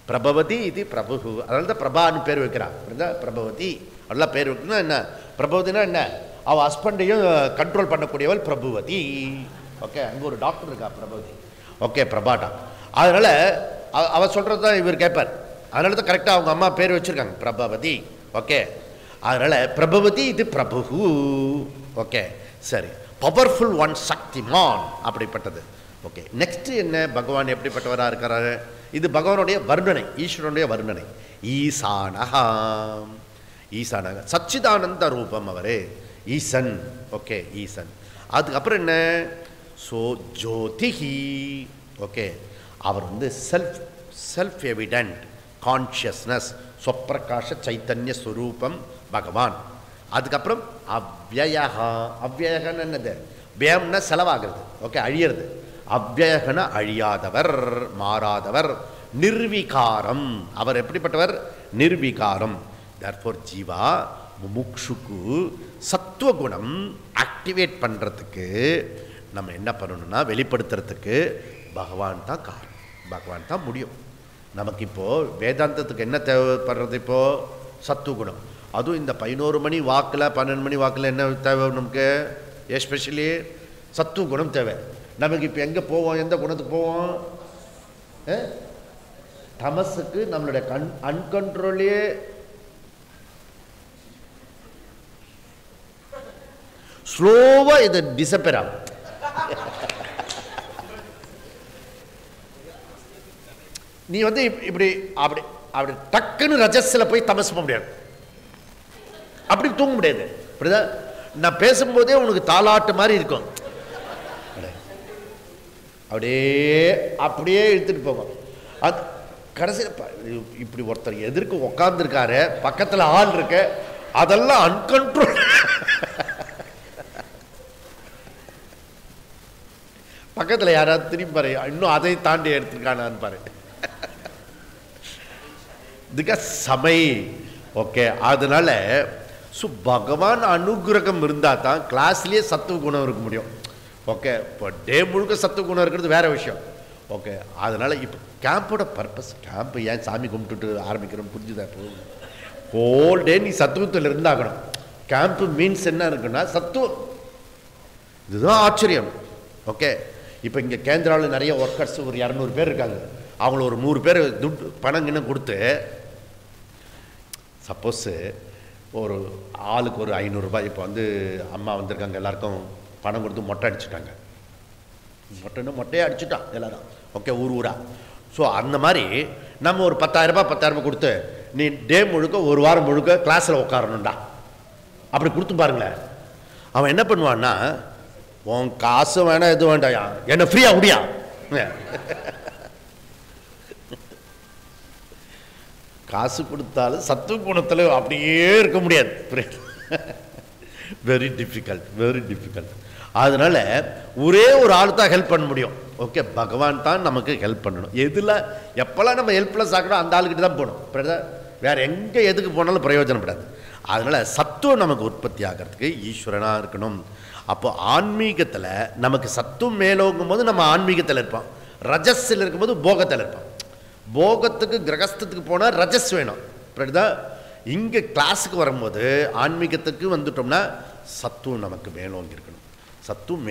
பிரபவதி இது பிரபு. அதனால தான் பிரபான்னு பேர் வைக்கிறான். பிரபவதி அதெல்லாம் பேர் வைக்கணும். என்ன பிரபவதினா என்ன? அவள் ஹஸ்பண்டையும் கண்ட்ரோல் பண்ணக்கூடியவள் பிரபுவதி. ஓகே, அங்கே ஒரு டாக்டர் இருக்கா பிரபுவதி. ஓகே, பிரபாடா. அதனால் அவள் சொல்கிறது தான் இவர் கேட்பார். அதனால தான் கரெக்டாக அவங்க அம்மா பேர் வச்சுருக்காங்க பிரபவதி. ஓகே, அதனால் பிரபவதி இது பிரபு. ஓகே, சரி, பவர்ஃபுல் ஒன், சக்திமான், அப்படிப்பட்டது. ஓகே, நெக்ஸ்ட் என்ன? பகவான் எப்படிப்பட்டவராக இருக்கிறாரு? இது பகவானுடைய வர்ணனை, ஈஸ்வரனுடைய வர்ணனை. ஈசானஹா, ஈசானக சச்சிதானந்த ரூபம் அவரே, ஈசன். ஓகே, ஈசன். அதுக்கப்புறம் என்ன? ஸோ ஜோதிஹி. ஓகே, அவர் வந்து செல்ஃப் எவிடென்ட் கான்ஷியஸ்னஸ், சொப்பிரகாஷ சைத்தன்ய ஸ்வரூபம் பகவான். அதுக்கப்புறம் அவ்யயகா. அவ்யயகன்னு என்னது? வியம்னா செலவாகிறது. ஓகே, அழியிறது. அவ்யயகன அழியாதவர், மாறாதவர். நிர்விகாரம். அவர் எப்படிப்பட்டவர்? நிர்விகாரம். தேர்ஃபோர் ஜீவா முமுக்ஷுக்கு சத்துவகுணம் ஆக்டிவேட் பண்ணுறதுக்கு நம்ம என்ன பண்ணணும்னா, வெளிப்படுத்துறதுக்கு பகவான் தான் காரணம், பகவான் தான் முடியும். நமக்கு இப்போது வேதாந்தத்துக்கு என்ன தேவைப்படுறது? இப்போது சத்துவகுணம். அதுவும் இந்த 11 மணி வாக்கில் 12 மணி வாக்கில் என்ன தேவை நமக்கு? எஸ்பெஷலி சத்துவகுணம் தேவை. நமக்கு இப்போ எங்கே போவோம்? எந்த குணத்துக்கு போவோம்? தமசுக்கு. நம்மளுடைய அன்கண்ட்ரோலே ஸ்லோவாக இது டிசப்பேர் ஆகும். நீ வந்து இப்படி அப்படி அப்படி டக்குன்னு ரஜஸில் போய் தமசு போக முடியாது, அப்படி தூங்க முடியாது. அப்படிதான் நான் பேசும்போதே உனக்கு தாலாட்டு மாதிரி இருக்கும். அப்படியே இழுத்துட்டு போகும். அது கடைசியில் இப்படி ஒருத்தர் எதிர்க்கு உட்காந்துருக்காரு, பக்கத்தில் ஆள் இருக்கு, அதெல்லாம் அன்கண்ட்ரோல். பக்கத்தில் யாராவது திரும்பி பாரு, இன்னும் அதை தாண்டி எடுத்துருக்கானான்னு பாரு. இதுக்கு சமை. ஓகே, அதனால பகவான் அனுகிரகம் இருந்தால் தான் கிளாஸ்லேயே சத்துவ குணம் இருக்க முடியும். ஓகே. இப்போ டே முழுக்க சத்து குணம் இருக்கிறது வேற விஷயம். ஓகே. அதனால இப்போ கேம்போட பர்பஸ், கேம்ப் ஏன் சாமி கும்பிட்டுட்டு ஆரம்பிக்கிறோம் புரிஞ்சுதா? இப்போ ஹோல் டே நீ சத்துவத்தில் இருந்தாகணும். கேம்ப் மீன்ஸ் என்ன இருக்குன்னா சத்துவம். இதுதான் ஆச்சரியம். ஓகே. இப்போ இங்கே கேந்திராவில் நிறைய ஒர்க்கர்ஸ் ஒரு 200 பேர் இருக்காங்க. அவங்கள ஒரு 100 பேர் துட்டு பணம் இன்னும் கொடுத்து, சப்போஸு ஒரு ஆளுக்கு ஒரு 500 ரூபாய், இப்போ வந்து அம்மா வந்திருக்காங்க எல்லாருக்கும் பணம் கொடுத்து மொட்டை அடிச்சுட்டாங்க. மொட்டையே அடிச்சுட்டான் எல்லாரும். ஓகே. ஊரா. ஸோ அந்த மாதிரி நம்ம ஒரு 10,000 ரூபாய் கொடுத்து நீ டே முழுக்க ஒரு வாரம் முழுக்க கிளாஸில் உட்காரணும்டா அப்படி கொடுத்து பாருங்களேன். அவன் என்ன பண்ணுவான்னா, உன் காசு வேணாம் எது வேண்டாயா, என்ன ஃப்ரீயா முடியா. காசு கொடுத்தாலும் சத்துவ குணத்தில் அப்படியே இருக்க முடியாது. Very difficult, very difficult. அதனால ஒரே ஒரு ஆள் தான் ஹெல்ப் பண்ண முடியும். ஓகே. பகவான் தான் நமக்கு ஹெல்ப் பண்ணணும். எதில் எப்போல்லாம் நம்ம ஹெல்ப்லெஸ் ஆகணும் அந்த ஆளுக்கிட்ட தான் போகணும். வேற எங்கே எதுக்கு போனாலும் பிரயோஜனப்படாது. அதனால சத்துவம் நமக்கு உற்பத்தி ஆகிறதுக்கு ஈஸ்வரனாக இருக்கணும். அப்போ ஆன்மீகத்தில் நமக்கு சத்துவம் மேலோங்கும் போது நம்ம ஆன்மீகத்தில் இருப்போம். ரஜஸில் இருக்கும்போது போகத்தில் இருப்போம். போகத்துக்கு கிரகஸ்தத்துக்கு போனால் ரஜஸ் வேணும். அப்படிதான் இங்கே கிளாஸுக்கு வரும்போது ஆன்மீகத்துக்கு வந்துட்டோம்னா சத்துவம் நமக்கு மேலோங்கி இருக்கணும். சத்துவம்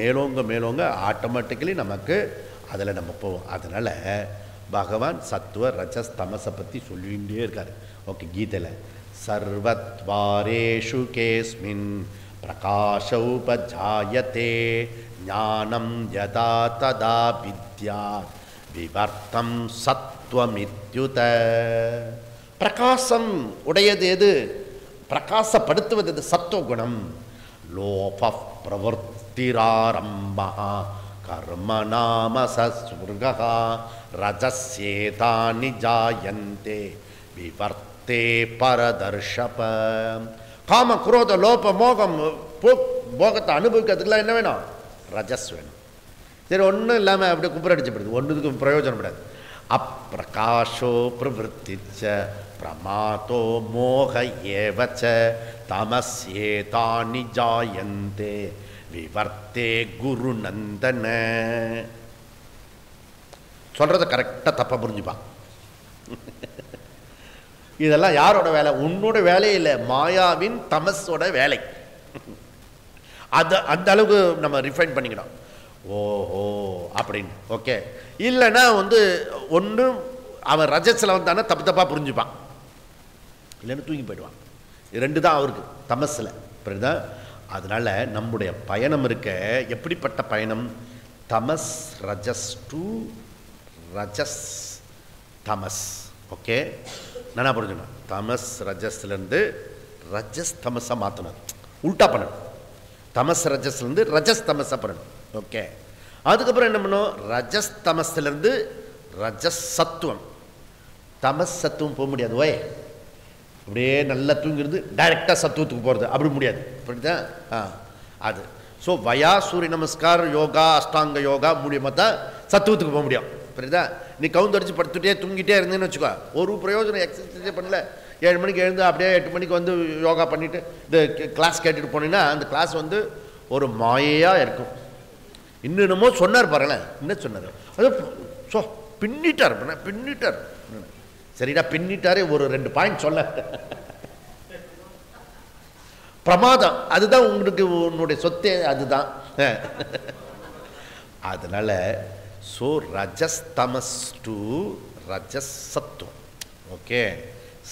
மேலோங்க ஆட்டோமேட்டிக்கலி நமக்கு அதில் நம்ம போவோம். அதனால் பகவான் சத்துவ ரஜஸ் தமசை பற்றி சொல்லிகிட்டே இருக்கார். ஓகே. கீதையில் சர்வத்வாரேஷு கேஸ்மின் பிரகாஷோபஜாயதே ஞானம் யதா ததா வித்யாத் விவர்த்தம் சத்வமித்யுத. பிரகாசம் உடையது எது? பிரகாசப்படுத்துவது எது? சத்துவகுணம். லோப பிரவர்த்திராரம்பா கர்ம நாம சஸ்வர்கா ரஜஸ்யேதானி ஜாயந்தே விவர்த்தே பரதர்ஷப. காம குரோத லோப மோகம் போகத்தை அனுபவிக்கிறதுக்குலாம் என்ன வேணும்? ரஜஸ் வேணும். சரி, ஒன்றும் இல்லாமல் அப்படியே குப்புரடிச்சப்படுது, ஒன்றுக்கும் பிரயோஜனப்படாது. அப்பிரகாஷோ பிரவருத்திச்ச பிரமாதோ மோக ஏவச்ச தமஸ்யேதானி ஜாயந்தே விவர்த்தே குரு நந்தன. சொல்றத கரெக்டாக தப்பா புரிஞ்சுப்பான். இதெல்லாம் யாரோட வேலை? உன்னோட வேலையே இல்லை, மாயாவின் தமஸோட வேலை. அந்த அளவுக்கு நம்ம ரிஃபைன் பண்ணிக்கணும். ஓஹோ அப்படின்னு. ஓகே. இல்லைன்னா ஒன்றும் அவன் ரஜஸில் வந்தானா தப்பாக புரிஞ்சுப்பான், இல்லைன்னு தூங்கி போயிடுவான். ரெண்டு தான் அவருக்கு தமஸில். அப்படிதான். அதனால நம்முடைய பயணம் இருக்க எப்படிப்பட்ட பயணம்? தமஸ் ரஜஸ் டு ரஜஸ் தமஸ். ஓகே. நான் புரிஞ்சுக்கணும். தமஸ் ரஜஸ்லேருந்து ரஜஸ் தமஸை மாற்றணும், உல்ட்டா பண்ணணும். தமஸ் ரஜஸ்லேருந்து ரஜஸ் தமஸை பண்ணணும். ஓகே. அதுக்கப்புறம் என்ன பண்ணும்? ரஜஸ் தமஸ்லேருந்து ரஜஸ் சத்துவம். தமஸ் சத்துவம் போக முடியாது. ஓய் அப்படியே நல்லா தூங்கிறது டைரெக்டாக சத்துவத்துக்கு போகிறது அப்படி முடியாது. அப்படிதான் அது. ஸோ வயா சூரிய நமஸ்கார் யோகா அஷ்டாங்க யோகா மூலியமாக தான் சத்துவத்துக்கு போக முடியும். புரியுதா? நீ கவுந்தடிச்சு படுத்துட்டே தூங்கிட்டே இருந்தேன்னு வச்சுக்கோ, ஒரு பிரயோஜனம் எக்ஸசைஸே பண்ணல. 7 மணிக்கு எழுந்து அப்படியே 8 மணிக்கு யோகா பண்ணிவிட்டு இந்த கிளாஸ் கேட்டுட்டு போனீங்கன்னா அந்த கிளாஸ் ஒரு மாயையாக இருக்கும். இன்னும் சொன்னார் பாருங்களேன். என்ன சொன்னார்? அது பின்னிட்டார் பின்னிட்டார். சரிடா, பின்னிட்டாரே. ஒரு 2 பாயிண்ட் சொல்ல. பிரமாதம். அதுதான் உங்களுக்கு உன்னுடைய சொத்தே அதுதான். அதனால ஸோ ரஜஸ் தமஸ் டு ரஜஸ் சத்துவம். ஓகே.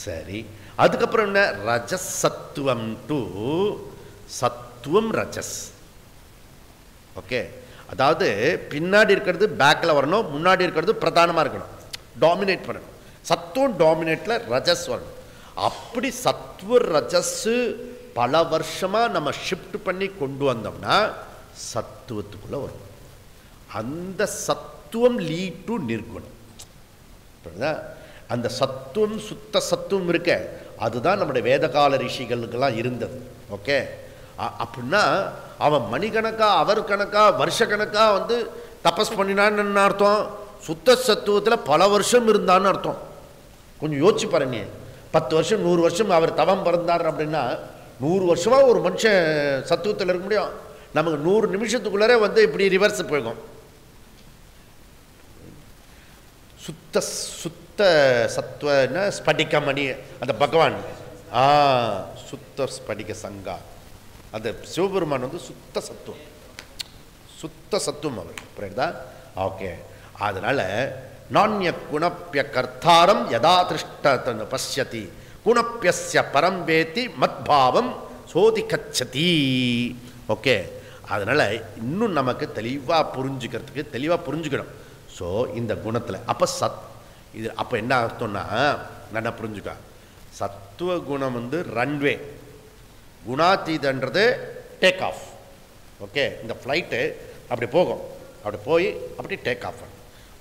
சரி. அதுக்கப்புறம் என்ன? ரஜஸ் சத்துவம் டு சத்துவம் ரஜஸ். ஓகே. அதாவது பின்னாடி இருக்கிறது பேக்கில் வரணும், முன்னாடி இருக்கிறது பிரதானமாக இருக்கணும், டாமினேட் பண்ணணும். சத்துவம் டாமினேட்ல ரஜஸ் வரணும். அப்படி சத்துவ ரஜஸ் பல வருஷமாக நம்ம ஷிஃப்ட் பண்ணி கொண்டு வந்தோம்னா சத்துவத்துக்குள்ளே வரும். அந்த சத்துவம் லீட் டு நிர்குணம். அந்த சத்துவம் சுத்த சத்துவம் இருக்க அதுதான் நம்முடைய வேதகால ரிஷிகளுக்கெல்லாம் இருந்தது. ஓகே. அப்படின்னா அவன் மணிக்கணக்கா அவர் கணக்கா வருஷ கணக்கா தபஸ் பண்ணினான்னு அர்த்தம். சுத்த சத்துவத்தில் பல வருஷம் இருந்தான்னு அர்த்தம். கொஞ்சம் யோசிச்சு பாருங்க. 10 வருஷம் 100 வருஷம் அவர் தவம் பிறந்தார் அப்படின்னா 100 வருஷமா ஒரு மனுஷன் சத்துவத்தில் இருக்க முடியும்? நமக்கு 100 நிமிஷத்துக்குள்ளே வந்து இப்படி ரிவர்ஸ் போகும். சுத்த சுத்த சத்வன ஸ்படிகமணி அந்த பகவான் சுத்த ஸ்படிக சங்கா அந்த சிவபெருமான் வந்து சுத்த சத்துவம் அவர் புரியுதா? ஓகே. அதனால நானிய குணப்பிய கர்த்தாரம் யதா திருஷ்டதன் பசியதி குணப்பியஸ்ய பரம் வேதி மத்பாவம் சோதி கச்சதி. ஓகே. அதனால் இன்னும் நமக்கு தெளிவாக புரிஞ்சுக்கணும். ஸோ இந்த குணத்தில் அப்போ இது அப்போ என்ன அர்த்தம்னா நல்லா புரிஞ்சுக்க, சத்துவ குணம் வந்து ரன்வே, குணாதீதன்றது டேக் ஆஃப். ஓகே. இந்த ஃப்ளைட்டு அப்படி போகும், அப்படி போய் அப்படி டேக் ஆஃப்.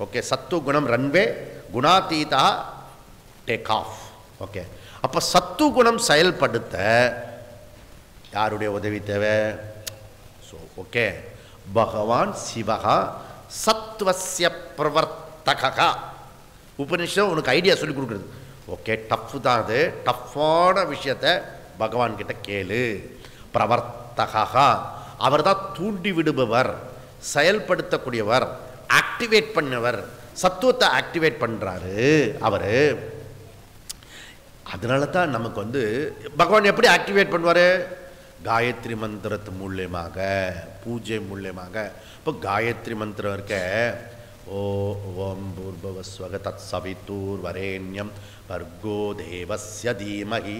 ஓகே. சத்துவ குணம் ரன்வே, குணாதீதா டேக் ஆஃப். ஓகே. அப்போ சத்துவ குணம் செயல்படுத்த யாருடைய உதவி தேவை? ஸோ ஓகே, பகவான் சிவகா சத்வஸ்ய பிரவர்த்தகா. உபனிஷம் உனக்கு ஐடியா சொல்லி கொடுக்குறது. ஓகே, டஃப் தான் அது, டஃப்பான விஷயத்தை பகவான் கிட்ட கேளு. பிரவர்த்தகா, அவர் தான் தூண்டி விடுபவர், செயல்படுத்தக்கூடியவர், ஆக்டிவேட் பண்ணவர், சத்துவத்தை ஆக்டிவேட் பண்ணுறாரு அவர். அதனால தான் நமக்கு வந்து பகவான் எப்படி ஆக்டிவேட் பண்ணுவார்? காயத்ரி மந்திரத்து மூலியமாக, பூஜை மூலியமாக. இப்போ காயத்ரி மந்திரம் இருக்க, ஓம் பூர்பவஸ்வக தத் சவிதூர் வரேண்யம் வர்கோ தேவஸ்ய தீமஹி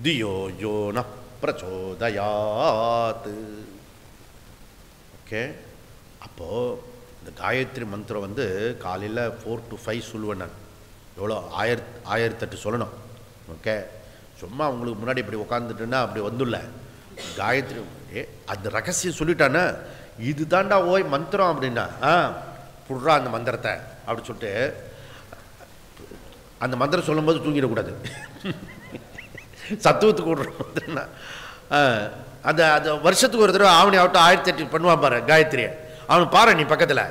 தியோ யோ ந பிரச்சோதயாத். ஓகே. அப்போது இந்த காயத்ரி மந்திரம் வந்து காலையில் 4 to 5 சொல்லுவேன் நான். எவ்வளோ 1008 சொல்லணும். ஓகே. சும்மா உங்களுக்கு முன்னாடி இப்படி உட்காந்துட்டுன்னா அப்படி வந்துள்ள காயத்ரி அந்த ரகசியம் சொல்லிட்டானே, இது தாண்டா ஓய் மந்திரம் அப்படின்னா புடுறா அந்த மந்திரத்தை அப்படி சொல்லிட்டு அந்த மந்திரம் சொல்லும்போது தூங்கிடக்கூடாது. சத்துவத்துக்கு விடுற மந்திரம்னா அந்த அது வருஷத்துக்கு ஒரு தடவை ஆவணி ஆகட்டும் 1008 பண்ணுவான் பாரு காயத்ரியை. அவன் பாரு நீ பக்கத்தில்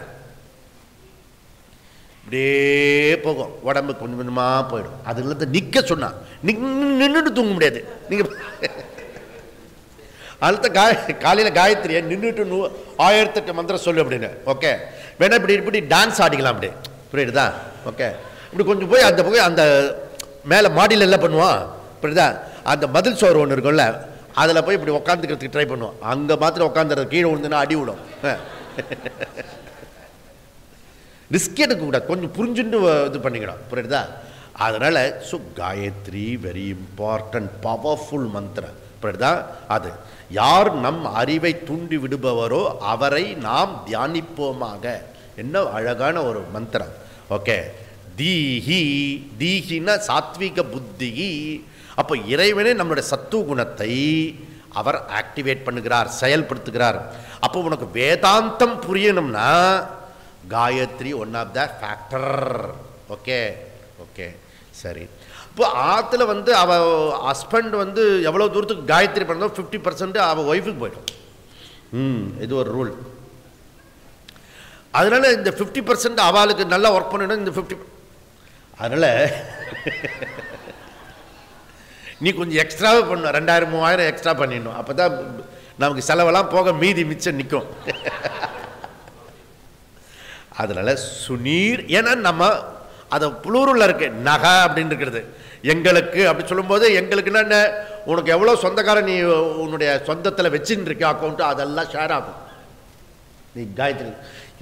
இப்படியே போகும், உடம்பு கொஞ்சம் கொஞ்சமாக போயிடும். அதுல நிற்க சொன்னா நின்றுட்டு தூங்க முடியாது. நீங்கள் அதுல காலையில் காயத்ரியை நின்றுட்டு 1008 மந்திரம் சொல்லு அப்படின்னு. ஓகே. வேணா இப்படி இப்படி டான்ஸ் ஆடிக்கலாம் அப்படி, புரியுதுதா? ஓகே. இப்படி கொஞ்சம் போய் அந்த மேலே மாடியில் எல்லாம் பண்ணுவான், புரியுதா? அந்த மதில் சோறு ஒன்று இருக்கும்ல, அதில் போய் இப்படி உட்காந்துக்கிறதுக்கு ட்ரை பண்ணுவோம். அங்கே மாத்திரம் உட்காந்துறது, கீழே விழுந்துன்னா அடி விடும். ரிஸ்க் எடுக்கக்கூடாது, கொஞ்சம் புரிஞ்சுட்டு இது பண்ணிக்கணும், புரியுதா? அதனால் so Gayatri very important powerful மந்திரம், புரியுதா? அது யார் நம் அறிவை தூண்டி விடுபவரோ அவரை நாம் தியானிப்போமாக. என்ன அழகான ஒரு மந்திரம். ஓகே. தீஹி, தீஹின்னா சாத்விக புத்தி. அப்போ இறைவனே நம்மளுடைய சத்துவ குணத்தை அவர் ஆக்டிவேட் பண்ணுகிறார், செயல்படுத்துகிறார். அப்போ உனக்கு வேதாந்தம் புரியணும்னா Gayatri one of the factor. Okay. Okay, சரி. இப்போ ஆற்றுல வந்து அவள் ஹஸ்பண்ட் வந்து எவ்வளோ தூரத்துக்கு காயத்ரி பண்ணதோ 50% அவள் ஒய்ஃபுக்கு போய்டும். இது ஒரு ரூல். அதனால இந்த 50% அவளுக்கு நல்லா ஒர்க் பண்ணணும். இந்த 50 அதனால் நீ கொஞ்சம் எக்ஸ்ட்ராவே பண்ணணும், 2000-3000 எக்ஸ்ட்ரா பண்ணிடணும். அப்போ தான் நமக்கு செலவெல்லாம் போக மீதி மிச்சம் நிற்கும். அதனால் சுனீர், ஏன்னா நம்ம அதை புளூரில் இருக்கு நகை அப்படின்னு இருக்கிறது. எங்களுக்கு அப்படி சொல்லும்போது எங்களுக்குன்னா என்ன, உனக்கு எவ்வளோ சொந்தக்காரன் நீ உன்னுடைய சொந்தத்தில் வச்சுன்னு இருக்க அக்கௌண்ட்டு அதெல்லாம் ஷேர் ஆகும். நீ காயத்ரி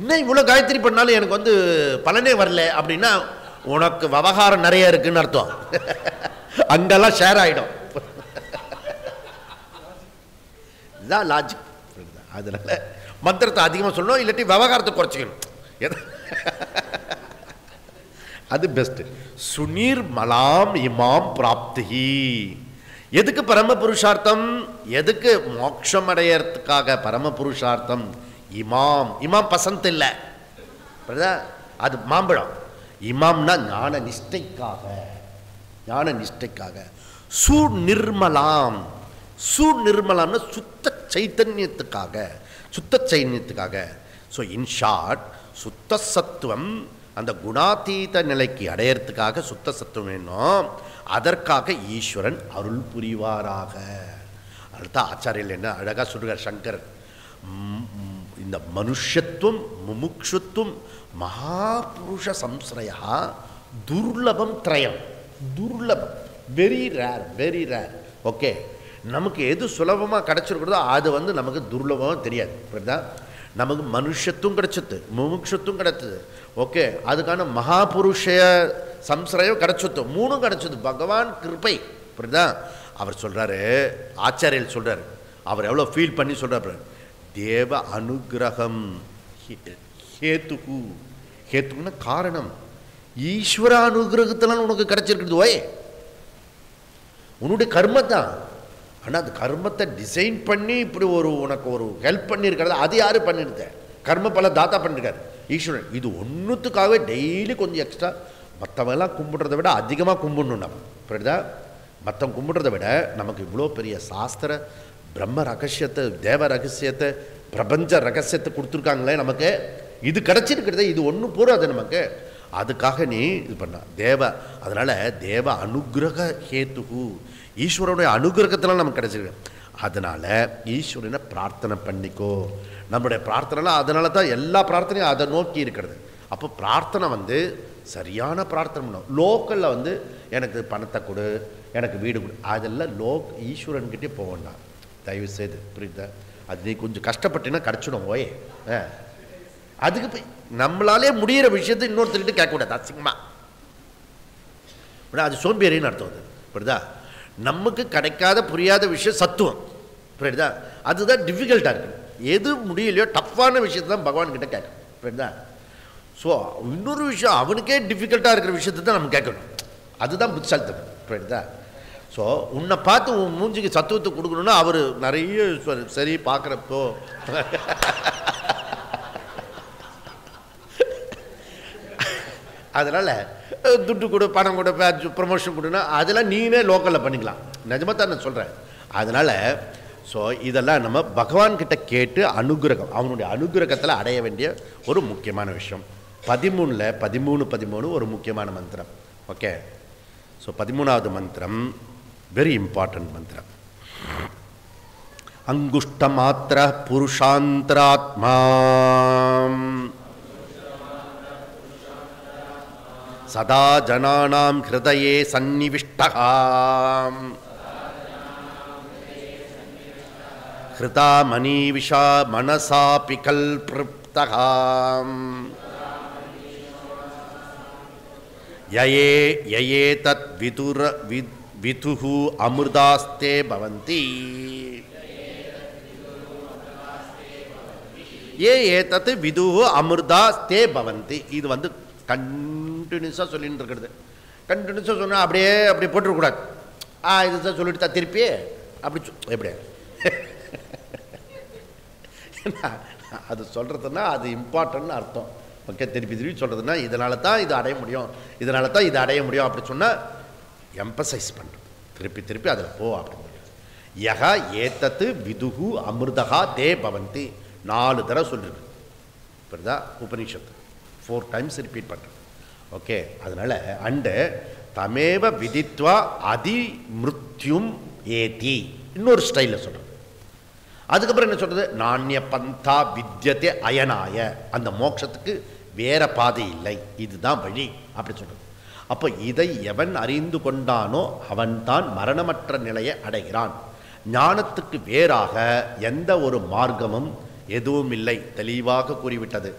இன்னும் இவ்வளோ காயத்ரி பண்ணாலும் எனக்கு வந்து பலனே வரல அப்படின்னா உனக்கு விவகாரம் நிறைய இருக்குன்னு அர்த்தம். அங்கெல்லாம் ஷேர் ஆகிடும். இதுதான் லாஜிக். அதனால மந்திரத்தை அதிகமாக சொல்லணும், இல்லாட்டி விவகாரத்தை குறைச்சிக்கணும். அது பெஸ்ட். சுனீர் மலாம் இமாம் பிராப்தி. எதுக்கு பரம புருஷார்த்தம்? எதுக்கு மோட்சம் அடையறதுக்காக பரம புருஷார்த்தம்? இமாம். இமாம் பசந்த் இல்லை, அது மாம்பழம். இமாம்னா ஞான நிஷ்டைக்காக, ஞான நிஷ்டைக்காக. சுநிர்மலாம், சுநிர்மலாம்னா சுத்த சைத்தன்யத்துக்காக, சுத்த சைத்தன்யத்துக்காக. ஸோ இன் ஷார்ட், சுத்த சத்துவம் அந்த குணாதீத நிலைக்கு அடையறதுக்காக சுத்த சத்துவம் வேணும். அதற்காக ஈஸ்வரன் அருள் புரிவாராக. அடுத்த ஆச்சாரியல் என்ன அழகாக சொல்கிறார் சங்கர். இந்த மனுஷத்துவம் முமுக்ஷுத்துவம் மகாபுருஷ சம்ஸ்ரயா துர்லபம் திரயம், துர்லபம், very rare, very rare. Okay, நமக்கு எது சுலபமாக கிடச்சிருக்கிறதோ அது நமக்கு துர்லபமாக தெரியாது. புரியுதா? நமக்கு மனுஷத்துவம் கிடைச்சது, முமுக்ஷத்துவம் கிடைச்சது. ஓகே, அதுக்கான மகாபுருஷ சம்ஸ்ரயம் கிடைச்சது, மூணும் கிடைச்சது. பகவான் கிருபை. புரியுதா? அவர் சொல்கிறாரு, ஆச்சாரியர் சொல்கிறார், அவர் எவ்வளோ ஃபீல் பண்ணி சொல்கிறார், தேவ அனுகிரகம் ஹேத்துகு. ஹேத்துக்குன்னா காரணம். ஈஸ்வர அனுகிரகத்தினால உனக்கு கிடைச்சிருக்கிறது. ஓய், உன்னுடைய கர்மத்தான். ஆனால் அது கர்மத்தை டிசைன் பண்ணி இப்படி உனக்கு ஒரு ஹெல்ப் பண்ணியிருக்கிறது. அது யார் பண்ணியிருக்க? கர்ம பல தாத்தா பண்ணியிருக்காரு, ஈஸ்வரன். இது ஒன்றுத்துக்காகவே டெய்லி கொஞ்சம் எக்ஸ்ட்ரா மற்றவெல்லாம் கும்பிட்றதை விட அதிகமாக கும்பிடணும் நம்ம. புரியுதா? மற்றவங்க கும்பிட்றதை விட நமக்கு இவ்வளோ பெரிய சாஸ்திர பிரம்ம ரகசியத்தை, தேவ ரகசியத்தை, பிரபஞ்ச ரகசியத்தை கொடுத்துருக்காங்களே நமக்கு. இது கிடச்சிருக்கிறதே, இது ஒன்று போகாது நமக்கு. அதுக்காக நீ இது பண்ண தேவ. அதனால் தேவ அனுகிரக ஹேத்துகு, ஈஸ்வரனுடைய அனுகிரகத்தினால நமக்கு கிடச்சிருக்கு. அதனால் ஈஸ்வரனை பிரார்த்தனை பண்ணிக்கோ. நம்மளுடைய பிரார்த்தனைலாம் அதனால தான் எல்லா பிரார்த்தனையும் அதை நோக்கி இருக்கிறது. அப்போ பிரார்த்தனை சரியான பிரார்த்தனை பண்ணும். லோக்கலில் எனக்கு பணத்தை கொடு, எனக்கு வீடு கொடு, அதெல்லாம் ஈஸ்வரன்கிட்டே போகணும் தயவு செய்து. புரியுதா? அது நீ கொஞ்சம் கஷ்டப்பட்டீங்கன்னா கிடச்சிடும். ஓயே, அதுக்கு போய் நம்மளாலே முடிகிற விஷயத்தை இன்னொருத்தர்கிட்ட கேட்கக்கூடாது அசிங்கமா. அது சோம்பேறின்னு அர்த்தம். அது புரியுதா? நமக்கு கிடைக்காத புரியாத விஷயம் சத்துவம். புரியுதா? அதுதான் டிஃபிகல்ட்டாக இருக்குது. எது முடியலையோ டஃப்பான விஷயத்தை தான் பகவான்கிட்ட கேட்கணும். புரியுதா? ஸோ இன்னொரு விஷயம் அவனுக்கே டிஃபிகல்ட்டாக இருக்கிற விஷயத்தை தான் நம்ம கேட்கணும். அதுதான் புத்திசாலித்தனம். புரியுதா? ஸோ உன்னை பார்த்து உன் மூஞ்சிக்கு சத்துவத்தை கொடுக்கணுன்னா அவர் நிறைய சரி பார்க்குறப்போ அதனால் துட்டு கொடு, பணம் கொடு, ப்ரமோஷன் கொடுன்னா அதெல்லாம் நீனே லோக்கலில் பண்ணிக்கலாம். நிஜமாக தான் நான் சொல்கிறேன். அதனால் ஸோ இதெல்லாம் நம்ம பகவான்கிட்ட கேட்டு அனுகிரகம், அவனுடைய அனுகிரகத்தில் அடைய வேண்டிய ஒரு முக்கியமான விஷயம். 13 ஒரு முக்கியமான மந்திரம். ஓகே, ஸோ 13வது மந்திரம் வெரி இம்பார்ட்டன்ட் மந்திரம். அங்குஷ்டமாத்திர புருஷாந்தராத்மா சதா ஜனானாம் ஹிருதயே சந்நிவிஷ்டः ஹிருதா மணீவிஷா மனசாபி கல்பிருப்தः யயே தத் விதுஹு அமிர்தாஸ்தே பவந்தி. ஏதத் விதுஹு அமிர்தாஸ்தே பவந்தி. இது கண்டினியூஸாக சொல்லிட்டு இருக்கிறது. கண்டினியூஸாக சொன்னால் அப்படியே போட்டுருக்கூடாது. இதுதான் சொல்லிட்டு தான் திருப்பி அப்படி எப்படி அது சொல்கிறதுனா அது இம்பார்ட்டன்ட்னு அர்த்தம். ஓகே, திருப்பி சொல்கிறதுனா இதனால தான் இது அடைய முடியும், இதனால தான் இது அடைய முடியும் அப்படி சொன்னால் எம்பசைஸ் பண்ணுறது. திருப்பி அதில் போ அப்படின்னு. யகா ஏத்தத்து விதுகு அமிர்தகா தே பவந்தி 4 தடவை சொல்லிருக்கு. புரியுதா? உபனிஷத்து 4 times ரிப்பீட் பண்ணுறது. ஓகே, அதனால் அண்டு தமேவ விதித்வா அதி மிருத்யும் ஏதி இன்னொரு ஸ்டைலில் சொல்கிறது. அதுக்கப்புறம் என்ன சொல்கிறது? நானிய பந்தா வித்யத்தே அயனாய, அந்த மோட்சத்துக்கு வேற பாதை இல்லை, இதுதான் வழி அப்படி சொல்கிறது. அப்போ இதை எவன் அறிந்து கொண்டானோ அவன்தான் மரணமற்ற நிலையை அடைகிறான். ஞானத்துக்கு வேறாக எந்த ஒரு மார்க்கமும் எதுவும் இல்லை, தெளிவாக கூறிவிட்டது.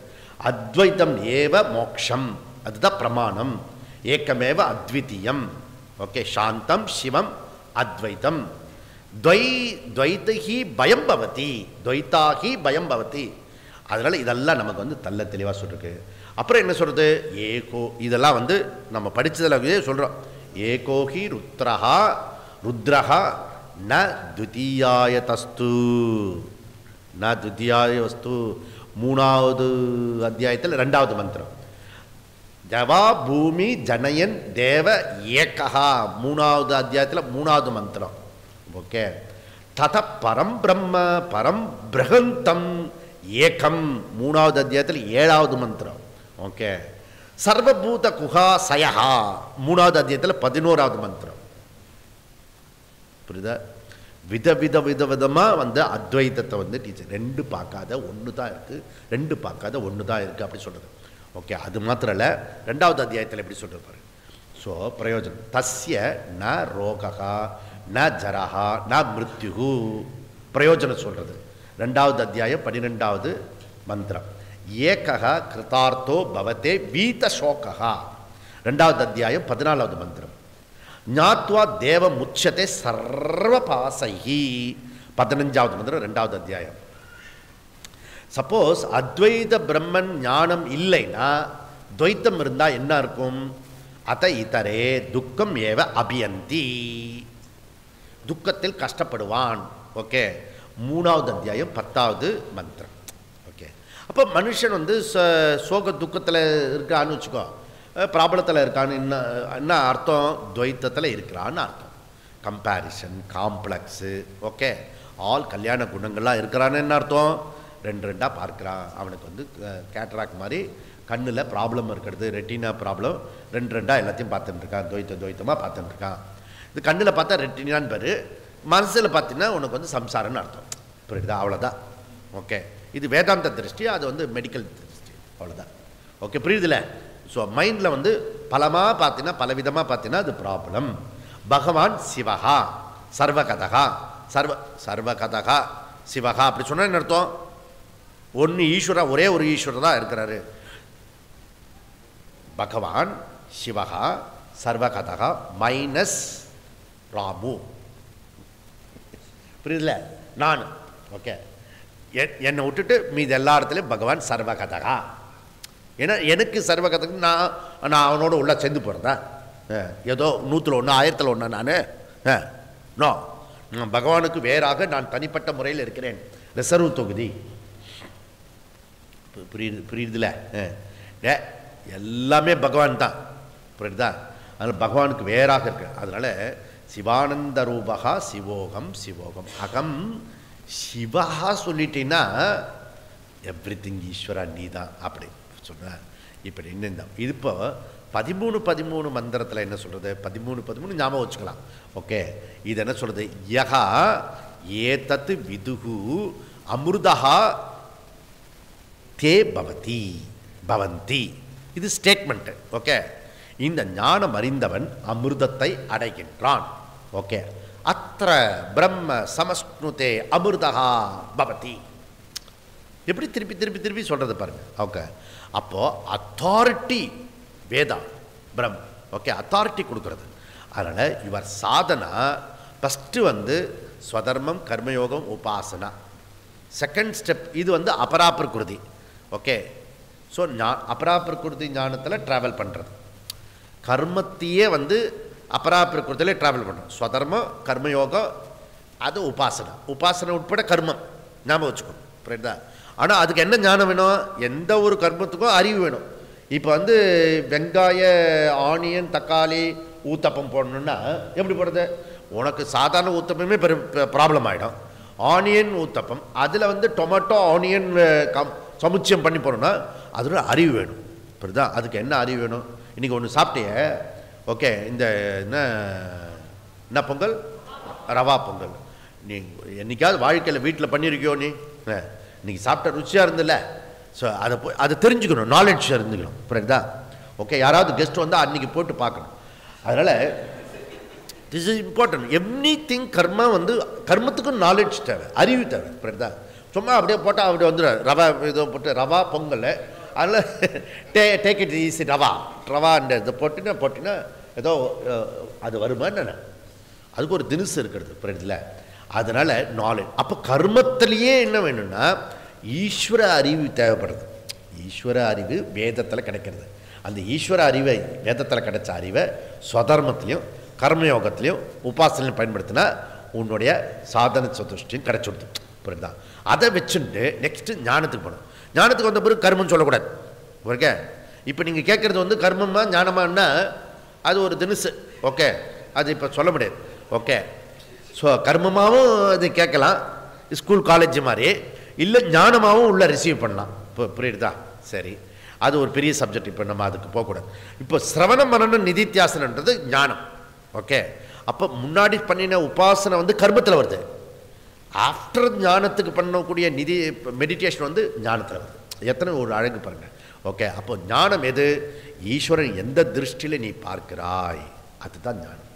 அத்வைத்தம் ஏவ மோக்ஷம், அதுதான் பிரமாணம். ஏக்கமேவ அத்விதீயம். ஓகே, சாந்தம் சிவம் அத்வைத்தம். துவைதஹி பயம் பவதி, துவைதாகி பயம் பவதி. அதனால் இதெல்லாம் நமக்கு தள்ள தெளிவாக சொல்லிருக்கு. அப்புறம் என்ன சொல்கிறது? ஏகோ, இதெல்லாம் நம்ம படித்ததில் சொல்கிறோம். ஏகோஹி ருத்ரஹா ந துதியாய தஸ்து, ந துதியாய வஸ்து. 3வது அத்தியாயத்தில் 2வது மந்திரம். ஜவா பூமி ஜனயன் தேவ ஏகஹா, 3வது அத்தியாயத்தில் 3வது மந்திரம். ஓகே, தத பரம் பிரம்ம பரம் பிரகந்தம் ஏகம், 3வது அத்தியாயத்தில் 7வது மந்திரம். ஓகே, சர்வபூத குஹா சயஹா, 3வது அத்தியாயத்தில் 11வது மந்திரம். புரியுதா? விதவிதமாக வந்து அத்வைதத்தை வந்து டீச்சர் ரெண்டு பார்க்காத ஒன்று தான் இருக்குது, ரெண்டு பார்க்காத ஒன்று தான் இருக்குது அப்படி சொல்கிறது. ஓகே, அது மாத்திரம் இல்லை, 2வது அத்தியாயத்தில் எப்படி சொல்கிறது பாருங்க. ஸோ பிரயோஜனம் தஸ்ய ந ரோகா ந ஜரஹா ந மிருத்யு, பிரயோஜனம் சொல்கிறது 2வது அத்தியாயம் 12வது மந்திரம். ஏகா கிருதார்த்தோ பவதே வீத சோகா, 2வது அத்தியாயம் 14வது மந்திரம். ஞாத்வா தேவ முச்சதே சர்வ பாசைஹி, 15வது மந்திரம் 2வது அத்தியாயம். சப்போஸ் அத்வைத பிரம்மன் ஞானம் இல்லைன்னா துவைத்தம் இருந்தால் என்ன இருக்கும்? அத இதரே துக்கம் ஏவ அபியந்தி, துக்கத்தில் கஷ்டப்படுவான். ஓகே, 3வது அத்தியாயம் 10வது மந்திரம். ஓகே, அப்போ மனுஷன் வந்து சோக துக்கத்தில் இருக்கான்னு வச்சுக்கோ, ப்ராப்ளத்தில் இருக்கான்னு என்ன அர்த்தம்? துவைத்தத்தில் இருக்கிறான்னு அர்த்தம். கம்பேரிசன், காம்ப்ளெக்ஸு, ஓகே, ஆல் கல்யாண குணங்கள்லாம் இருக்கிறான்னு என்ன அர்த்தம்? 2 பார்க்குறான். அவனுக்கு வந்து கேட்ராக்ட் மாதிரி கண்ணில் ப்ராப்ளம் இருக்கிறது, ரெட்டினா ப்ராப்ளம், 2 எல்லாத்தையும் பார்த்துட்டுருக்கான், துவைத்தமாக பார்த்துட்டுருக்கான். இது கண்ணில் பார்த்தா ரெட்டினான்னு பேர், மனசில் பார்த்தீங்கன்னா உனக்கு வந்து சம்சாரம்னு அர்த்தம். புரியுதா? அவ்வளோதான். ஓகே, இது வேதாந்த திருஷ்டி, அது வந்து மெடிக்கல் திருஷ்டி, அவ்வளோதான். ஓகே, புரியுதுல? ஸோ மைண்டில் வந்து பலமாக பார்த்தீங்கன்னா, பலவிதமாக பார்த்தீங்கன்னா அது ப்ராப்ளம். பகவான் சிவஹா சர்வகதகா, சர்வகதகா சிவஹா அப்படி சொன்னால் என்ன அர்த்தம்? ஒன்று ஈஸ்வரா, ஒரே ஒரு ஈஸ்வரர் தான் இருக்கிறாரு. பகவான் சிவஹா சர்வகதகா மைனஸ் ராமு, புரியுதுல? நான். ஓகே, என்னை விட்டுட்டு மீது எல்லா இடத்துலையும் பகவான் சர்வகதகா. ஏன்னா எனக்கு சர்வகதக்கு நான் அவனோட உள்ள சேர்ந்து போகிறதா? ஏதோ 100ல் 1 1000ல் 1 நான் நோ, பகவானுக்கு வேறாக நான் தனிப்பட்ட முறையில் இருக்கிறேன். ரிசர்வ் தொகுதி. புரியுதுல? எல்லாமே பகவான் தான். புரியுதா? அதனால் பகவானுக்கு வேறாக இருக்கு. அதனால் சிவானந்த ரூபகா சிவோகம் சிவோகம் அகம் சிவஹா சொல்லிட்டீங்கன்னா எவ்ரி திங் ஈஸ்வரா நீ தான் அப்படி சொன்னார். இப்படி இன்னும் இது இப்போ 13 மந்திரத்தில் என்ன சொல்கிறது? 13 ஞாபகம் வச்சுக்கலாம். ஓகே, இது என்ன சொல்கிறது? யகா ஏதத் விதுகு அமிர்தஹா தே பவதி பவந்தி, இது ஸ்டேட்மெண்ட்டு. ஓகே, இந்த ஞானம் அறிந்தவன் அமிர்தத்தை அடைகின்றான். ஓகே, அத்திர பிரம்ம சமஸ்னுதே அமிர்தஹா பவதி. எப்படி திருப்பி திருப்பி திருப்பி சொல்கிறது பாருங்க. ஓகே, அப்போது அத்தாரிட்டி வேதா பிரம். ஓகே, அத்தாரிட்டி கொடுக்குறது. அதனால் இவர் சாதனா ஃபஸ்ட்டு வந்து ஸ்வதர்மம் கர்மயோகம் உபாசனா, செகண்ட் ஸ்டெப் இது வந்து அபராபிரகிருதி. ஓகே, ஸோ அபராபிரகிருதி ஞானத்தில் ட்ராவல் பண்ணுறது, கர்மத்தையே வந்து அபராபிரகிருதியில் ட்ராவல் பண்ணுறோம். ஸ்வதர்மம் கர்மயோகம் அது உபாசனா, உபாசனை உட்பட கர்மம் ஞாபகம் வச்சுக்கணும். புரியுதா? ஆனால் அதுக்கு என்ன ஞானம் வேணும்? எந்த ஒரு கர்மத்துக்கும் அறிவு வேணும். இப்போ வந்து வெங்காய ஆனியன் தக்காளி ஊத்தப்பம் போடணுன்னா எப்படி போடுறது? உனக்கு சாதாரண ஊத்தப்பமே ப்ராப்ளம் ஆகிடும். ஆனியன் ஊத்தப்பம் அதில் வந்து டொமேட்டோ ஆனியன் சமுச்சயம் பண்ணி போடணும்னா அதோட அறிவு வேணும். புரியுதா? அதுக்கு என்ன அறிவு வேணும்? இன்றைக்கி ஒன்று சாப்பிட்டிய. ஓகே, இந்த என்ன பொங்கல்? ரவா பொங்கல். நீ என்றைக்காவது வாழ்க்கையில் வீட்டில் பண்ணியிருக்கியோ? நீ இன்றைக்கி சாப்பிட்ட ருச்சியாக இருந்தில்ல? ஸோ அதை தெரிஞ்சுக்கணும், நாலெட்ஜ் இருந்துக்கணும். புரியுதா? ஓகே, யாராவது கெஸ்ட் வந்தால் அன்றைக்கி போட்டு பார்க்கணும். அதனால் this is important. Everything கர்மா வந்து கர்மத்துக்கும் நாலெட்ஜ் தேவை, அறிவு தேவை. புரியுதா? சும்மா அப்படியே போட்டால் அப்படியே வந்துடும். ரவா இதோ போட்டு ரவா பொங்கல், அதில் டேக் இட் ஈஸி ரவா இதை போட்டினா ஏதோ அது வருமா என்ன? அதுக்கு ஒரு தினுசு இருக்கிறது. புரியுதுல? அதனால் நாலேஜ். அப்போ கர்மத்திலேயே என்ன வேணும்னா ஈஸ்வர அறிவு தேவைப்படுது. ஈஸ்வர அறிவு வேதத்தில் கிடைக்கிறது. அந்த ஈஸ்வர அறிவை, வேதத்தில் கிடைச்ச அறிவை ஸ்வதர்மத்திலையும் கர்மயோகத்திலையும் உபாசனையும் பயன்படுத்தினா உன்னுடைய சாதன சதுஷ்டியும் கிடைச்சுடுது. புரியுதா? அதை வச்சுட்டு நெக்ஸ்ட்டு ஞானத்துக்கு போகணும். ஞானத்துக்கு வந்த பிறகு கர்மம் சொல்லக்கூடாது. ஓகே, இப்போ நீங்கள் கேட்குறது வந்து கர்மமா ஞானமானா அது ஒரு தினுசு. ஓகே, அது இப்போ சொல்ல முடியாது. ஓகே, ஸோ கர்மமாகவும் அது கேட்கலாம், ஸ்கூல் காலேஜ் மாதிரி, இல்லை ஞானமாகவும் உள்ள ரிசீவ் பண்ணலாம். இப்போ புரியுதா? சரி, அது ஒரு பெரிய சப்ஜெக்ட். இப்போ நம்ம அதுக்கு போகக்கூடாது. இப்போ சிரவணம் மனனம் நிதித்தியாசனன்றது ஞானம். ஓகே, அப்போ முன்னாடி பண்ணின உபாசனை வந்து கர்மத்தில் வருது. ஆஃப்டர் ஞானத்துக்கு பண்ணக்கூடிய மெடிடேஷன் வந்து ஞானத்தில் வருது. எத்தனை ஒரு அழகு பாருங்க. ஓகே, அப்போ ஞானம் எது? ஈஸ்வரன் எந்த திருஷ்டியில் நீ பார்க்கிறாய், அதுதான் ஞானம்.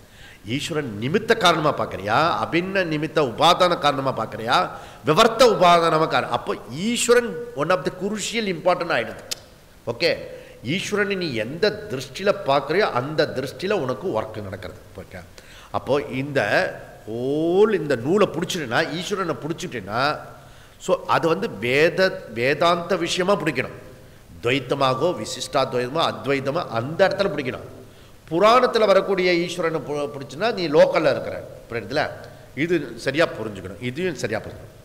ஈஸ்வரன் நிமித்த காரணமாக பார்க்குறியா, அபின்ன நிமித்த உபாதான காரணமாக பார்க்குறியா, விவர்த்த உபாதானமாக காரணம். அப்போ Eswaran one of the crucial important ஆகிடுது. ஓகே, ஈஸ்வரனை நீ எந்த திருஷ்டியில் பார்க்குறியோ அந்த திருஷ்டியில் உனக்கு ஒர்க் நடக்கிறது. ஓகே, அப்போது இந்த இந்த நூலை பிடிச்சிட்டுனா, ஈஸ்வரனை பிடிச்சிட்டேன்னா, ஸோ அது வந்து வேதாந்த விஷயமாக பிடிக்கணும். துவைத்தமாகவோ விசிஷ்டாத்வைதமோ அத்வைதமோ அந்த இடத்துல பிடிக்கணும். புராணத்தில் வரக்கூடிய ஈஸ்வரனை பிடிச்சுன்னா நீ லோக்கலில் இருக்கிற புரியுதுல. இது சரியாக புரிஞ்சுக்கணும், இதையும் சரியாக புரிஞ்சுக்கணும்.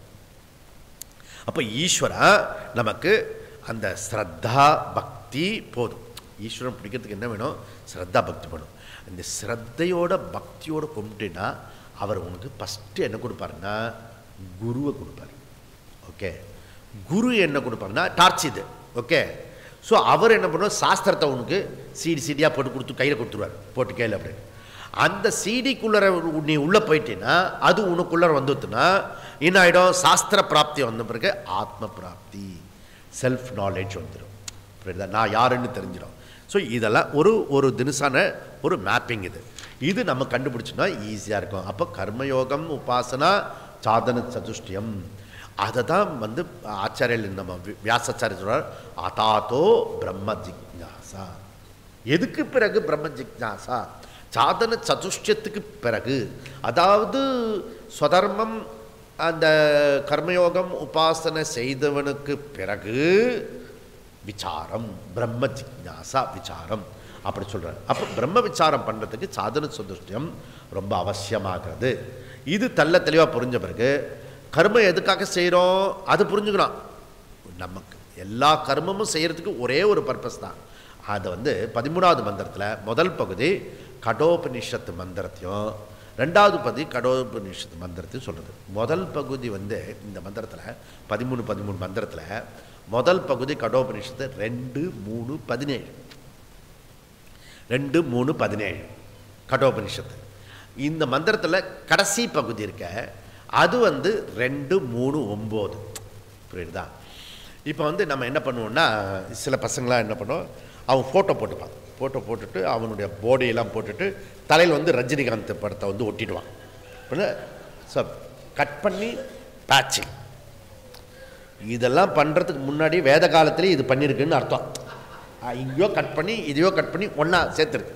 அப்போ ஈஸ்வரா நமக்கு அந்த ஸ்ரத்தா பக்தி போதும். ஈஸ்வரன் பிடிக்கிறதுக்கு என்ன வேணும்? ஸ்ரத்தா பக்தி வேணும். இந்த ஸ்ரத்தையோட பக்தியோட கும்பிட்டுனா அவர் உனக்கு ஃபஸ்ட்டு என்ன கொடுப்பாருன்னா குருவை கொடுப்பார். ஓகே, குரு என்ன கொடுப்பாருன்னா டார்ச் இது. ஓகே, ஸோ அவர் என்ன பண்ணுவார்? சாஸ்திரத்தை உனக்கு சீடியாக போட்டு கொடுத்து கையில் கொடுத்துருவார், போட்டு கையில் அப்படின்னு. அந்த சீடிக்குள்ளே நீ உள்ளே போயிட்டேன்னா அது உனக்குள்ளே வந்துட்டுனா என்ன ஆகிடும்? சாஸ்திர பிராப்தி வந்த பிறகு ஆத்ம பிராப்தி, செல்ஃப் நாலேஜ் வந்துடும். புரியுதா? நான் யாருன்னு தெரிஞ்சிடும். ஸோ இதெல்லாம் ஒரு தினசான ஒரு மேப்பிங். இது நம்ம கண்டுபிடிச்சோன்னா ஈஸியாக இருக்கும். அப்போ கர்மயோகம், உபாசனா, சாதன சதுஷ்டியம், அதை தான் வந்து ஆச்சாரியர்கள் நம்ம வியாசாச்சாரிய சொல்றார், அதாத்தோ பிரம்ம ஜிக்ஞாசா. எதுக்கு பிறகு பிரம்ம ஜிக்ஞாசா? சாதன சதுஷ்டியத்துக்கு பிறகு, அதாவது ஸ்வதர்மம் அந்த கர்மயோகம் உபாசனை செய்தவனுக்கு பிறகு விசாரம், பிரம்ம ஜிக்ஞாசா விசாரம் அப்படி சொல்கிறார். அப்போ பிரம்ம விசாரம் பண்ணுறதுக்கு சாதன சதுஷ்டியம் ரொம்ப அவசியமாகிறது. இது தெளிவாக புரிஞ்ச பிறகு கர்மம் எதுக்காக செய்கிறோம் அது புரிஞ்சுக்கணும். நமக்கு எல்லா கர்மமும் செய்கிறதுக்கு ஒரே ஒரு பர்பஸ் தான். அதை வந்து 13வது மந்திரத்தில் முதல் பகுதி கடோபனிஷத்து மந்திரத்தையும், 2வது பகுதி கடோபனிஷத்து மந்திரத்தையும் சொல்கிறது. முதல் பகுதி வந்து இந்த மந்திரத்தில் 13 மந்திரத்தில் முதல் பகுதி கடோபனிஷத்து 2-3-17 2-3-17 கடோபனிஷத்து. இந்த மந்திரத்தில் கடைசி பகுதி இருக்க அது வந்து 2-3-9. புரியுதா? இப்போ வந்து நம்ம என்ன பண்ணுவோம்னா, சில பசங்களாம் என்ன பண்ணுவோம், அவன் ஃபோட்டோ போட்டுப்பான். ஃபோட்டோ போட்டுட்டு அவனுடைய பாடியெல்லாம் போட்டுட்டு தலையில் வந்து ரஜினிகாந்த் படத்தை வந்து ஒட்டிடுவான். ஸோ கட் பண்ணி பேட்சிங் இதெல்லாம் பண்ணுறதுக்கு முன்னாடி வேத காலத்திலே இது பண்ணியிருக்குன்னு அர்த்தம். இங்கேயோ கட் பண்ணி இதையோ கட் பண்ணி ஒன்றா சேர்த்துருக்கு.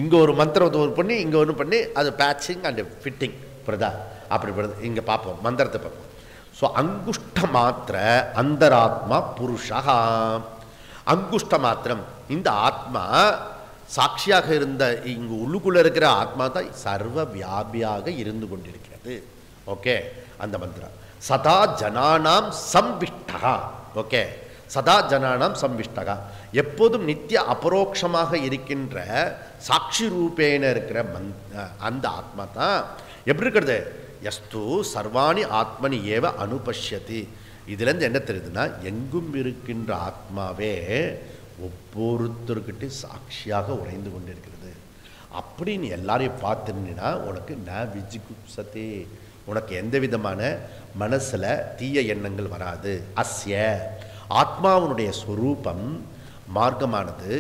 இங்கே ஒரு மந்திரம் ஒரு பண்ணி இங்கே ஒன்று பண்ணி அது பேட்சிங் அண்ட் ஃபிட்டிங். புரியுதா? அப்படி படுது. இங்கே பார்ப்போம், மந்திரத்தை பார்ப்போம். ஸோ அங்குஷ்ட மாத்திர அந்தராத்மா புருஷா. அங்குஷ்ட மாத்திரம் இந்த ஆத்மா சாட்சியாக இருந்த இங்கு உள்ளுக்குள்ளே இருக்கிற ஆத்மா தான் சர்வ வியாபியாக இருந்து கொண்டிருக்கிறது. ஓகே, அந்த மந்திரம் சதா ஜனானாம் சம்விஷ்டா. ஓகே, சதா ஜனானாம் சம்விஷ்டகா, எப்போதும் நித்திய அபரோக்ஷமாக இருக்கின்ற சாட்சி ரூபேன இருக்கிற அந்த ஆத்மா தான் எப்படி இருக்கிறது? எஸ்து சர்வாணி ஆத்மனி ஏவ அனுபஷ்யதி. இதுலேருந்து என்ன தெரியுதுன்னா, எங்கும் இருக்கின்ற ஆத்மாவே ஒவ்வொருத்தருக்கிட்டே சாட்சியாக உறைந்து கொண்டிருக்கிறது. அப்படின்னு எல்லாரையும் பார்த்துருந்தீங்கன்னா உனக்கு ந விஜிகுப்சத்தே, உனக்கு எந்த விதமான மனசில் தீய எண்ணங்கள் வராது. அஸ்ய ஆத்மாவனுடைய ஸ்வரூபம் மார்க்கமானது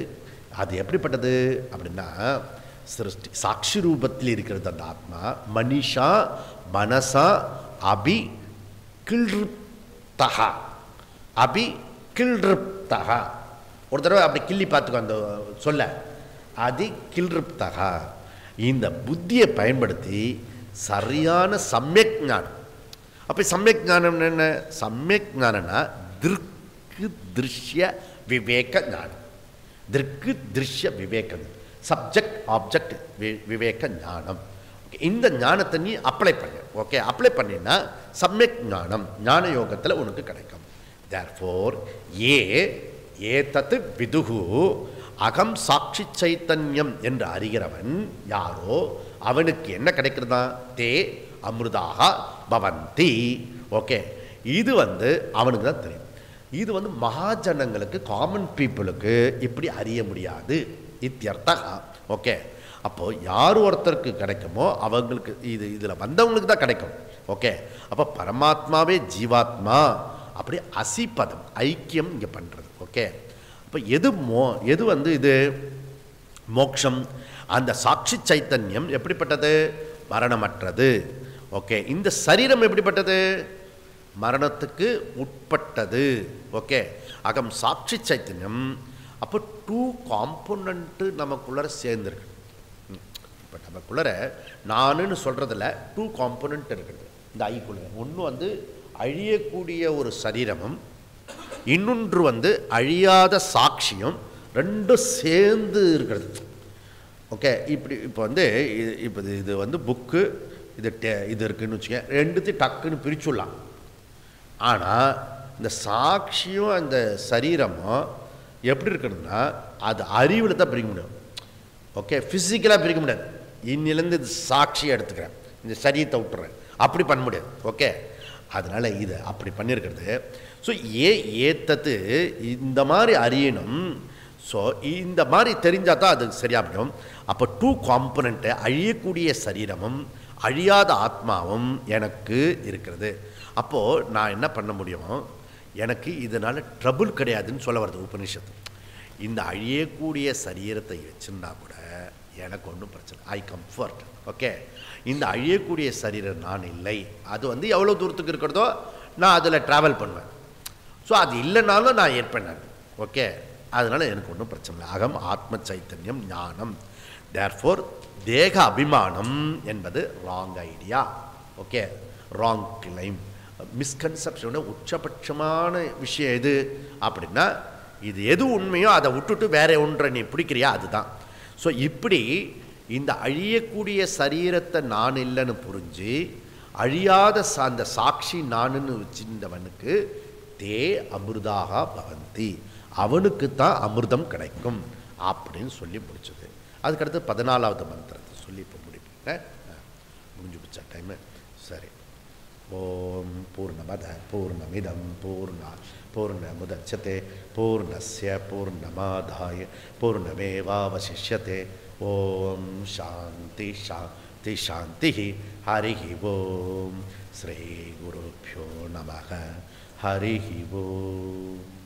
அது எப்படிப்பட்டது அப்படின்னா, சிருஷ்டி சாட்சி ரூபத்தில் இருக்கிறது அந்த ஆத்மா. மனிஷா மனசா அபி கில்ருப்தகா, அபி கில்ருப்தகா. ஒரு தடவை அப்படி கிள்ளி பார்த்துக்கோ அந்த சொல்ல, அதி கில்ருப்தகா. இந்த புத்தியை பயன்படுத்தி சரியான சமயக் ஞானம். அப்போ சமயக் ஞானம் என்ன? சமயக் ஞானம்னா திருக்கு திருஷ்ய விவேக ஞானம். திருக்கு திருஷ்ய விவேகம், சப்ஜெக்ட் ஆப்ஜெக்ட் விவேக ஞானம். இந்த ஞானத்தை நீ அப்ளை பண்ண. ஓகே, அப்ளை பண்ணினா சமயக் ஞானம் ஞான யோகத்தில் உனக்கு கிடைக்கும். தேர்ஃபோர் ஏதத் விதுகு அகம் சாட்சி சைத்தன்யம் என்று அறிகிறவன் யாரோ அவனுக்கு என்ன கிடைக்கிறதா? தே அமிர்தாக பவந்தி. ஓகே, இது வந்து அவனுக்கு தான் தெரியும். இது வந்து மகாஜனங்களுக்கு, காமன் பீப்புளுக்கு இப்படி அறிய முடியாது. இத்தியர்த்தா. ஓகே, அப்போது யார் ஒருத்தருக்கு கிடைக்குமோ அவங்களுக்கு இதில் வந்தவங்களுக்கு தான் கிடைக்கும். ஓகே, அப்போ பரமாத்மாவே ஜீவாத்மா அப்படி அசிப்பதம் ஐக்கியம் இங்கே பண்ணுறது. ஓகே, அப்போ எது வந்து இது மோட்சம், அந்த சாட்சி சைத்தன்யம் எப்படிப்பட்டது? மரணமற்றது. ஓகே, இந்த சரீரம் எப்படிப்பட்டது? மரணத்துக்கு உட்பட்டது. ஓகே, அகம் சாட்சி சைத்தன்யம். அப்போ 2 காம்போனண்ட்டு நமக்குள்ளே சேர்ந்துருக்கு. இப்போ நமக்குள்ளே நானுன்னு சொல்கிறதுல 2 காம்போனண்ட் இருக்குது இந்த ஐக்குள்ளே. ஒன்று வந்து அழியக்கூடிய ஒரு சரீரமும், இன்னொன்று வந்து அழியாத சாட்சியும், ரெண்டும் சேர்ந்து இருக்கிறது. ஓகே, இப்போ வந்து இது வந்து புக்கு, இது இருக்குதுன்னு வச்சுக்கேன், ரெண்டுத்தையும் டக்குன்னு பிரிச்சுடலாம். ஆனால் இந்த சாட்சியும் அந்த சரீரமும் எப்படி இருக்கிறதுனா அது அறிவில் தான் பிரிக்க முடியும். ஓகே, ஃபிசிக்கலாக பிரிக்க முடியாது. இன்னிலேருந்து இது சாட்சியை எடுத்துக்கிறேன், இந்த சரீரத்தை விட்டுறேன், அப்படி பண்ண முடியாது. ஓகே, அதனால் இது அப்படி பண்ணியிருக்கிறது. ஸோ ஏத்தது இந்த மாதிரி அறியணும். ஸோ இந்த மாதிரி தெரிஞ்சால் தான் அது சரியாகிடும். அப்போ 2 காம்பனண்ட்டு அழியக்கூடிய சரீரமும் அழியாத ஆத்மாவும் எனக்கு இருக்கிறது. அப்போது நான் என்ன பண்ண முடியும்? எனக்கு இதனால் ட்ரபுள் கிடையாதுன்னு சொல்ல வருது உபனிஷத்து. இந்த அழியக்கூடிய சரீரத்தை வச்சுருந்தா கூட எனக்கு ஒன்றும் பிரச்சனை, ஐ கம்ஃபர்ட். ஓகே, இந்த அழியக்கூடிய சரீரம் நான் இல்லை. அது வந்து எவ்வளோ தூரத்துக்கு இருக்கிறதோ நான் அதில் ட்ராவல் பண்ணுவேன். ஸோ அது இல்லைனாலும் நான் ஏற்பேன். ஓகே, அதனால் எனக்கு ஒன்றும் பிரச்சனை இல்லை. அகம் ஆத்ம சைத்தன்யம் ஞானம். தேர்ஃபோர் தேக அபிமானம் என்பது wrong idea. Okay, wrong claim, மிஸ்கன்செப்ஷனோட உச்சபட்சமான விஷயம் எது அப்படின்னா, இது எது உண்மையோ அதை விட்டுட்டு வேற ஒன்றை நீ பிடிக்கிறியா அதுதான். ஸோ இப்படி இந்த அழியக்கூடிய சரீரத்தை நான் இல்லைன்னு புரிஞ்சு அழியாத அந்த சாட்சி நானுன்னு வச்சிருந்தவனுக்கு தே அமிர்தாக பவந்தி, அவனுக்கு தான் அமிர்தம் கிடைக்கும் அப்படின்னு சொல்லி முடிச்சது. அதுக்கடுத்து 14வது மந்திரத்தை சொல்லி இப்போ முடிப்பேன். முடிஞ்சு போச்சா டைமு? சரி. ஓம் பூர்ணமத பூர்ணமிதம் பூர்ணமுதச்யதே பூர்ணஸ்ய பூர்ணமாதாய பூர்ணமேவாவசிஷ்யதே. ஓம் சாந்தி சாந்தி சாந்தி. ஹரி ஓம். ஸ்ரீ குருभ्यो நமः. ஹரி ஓம்.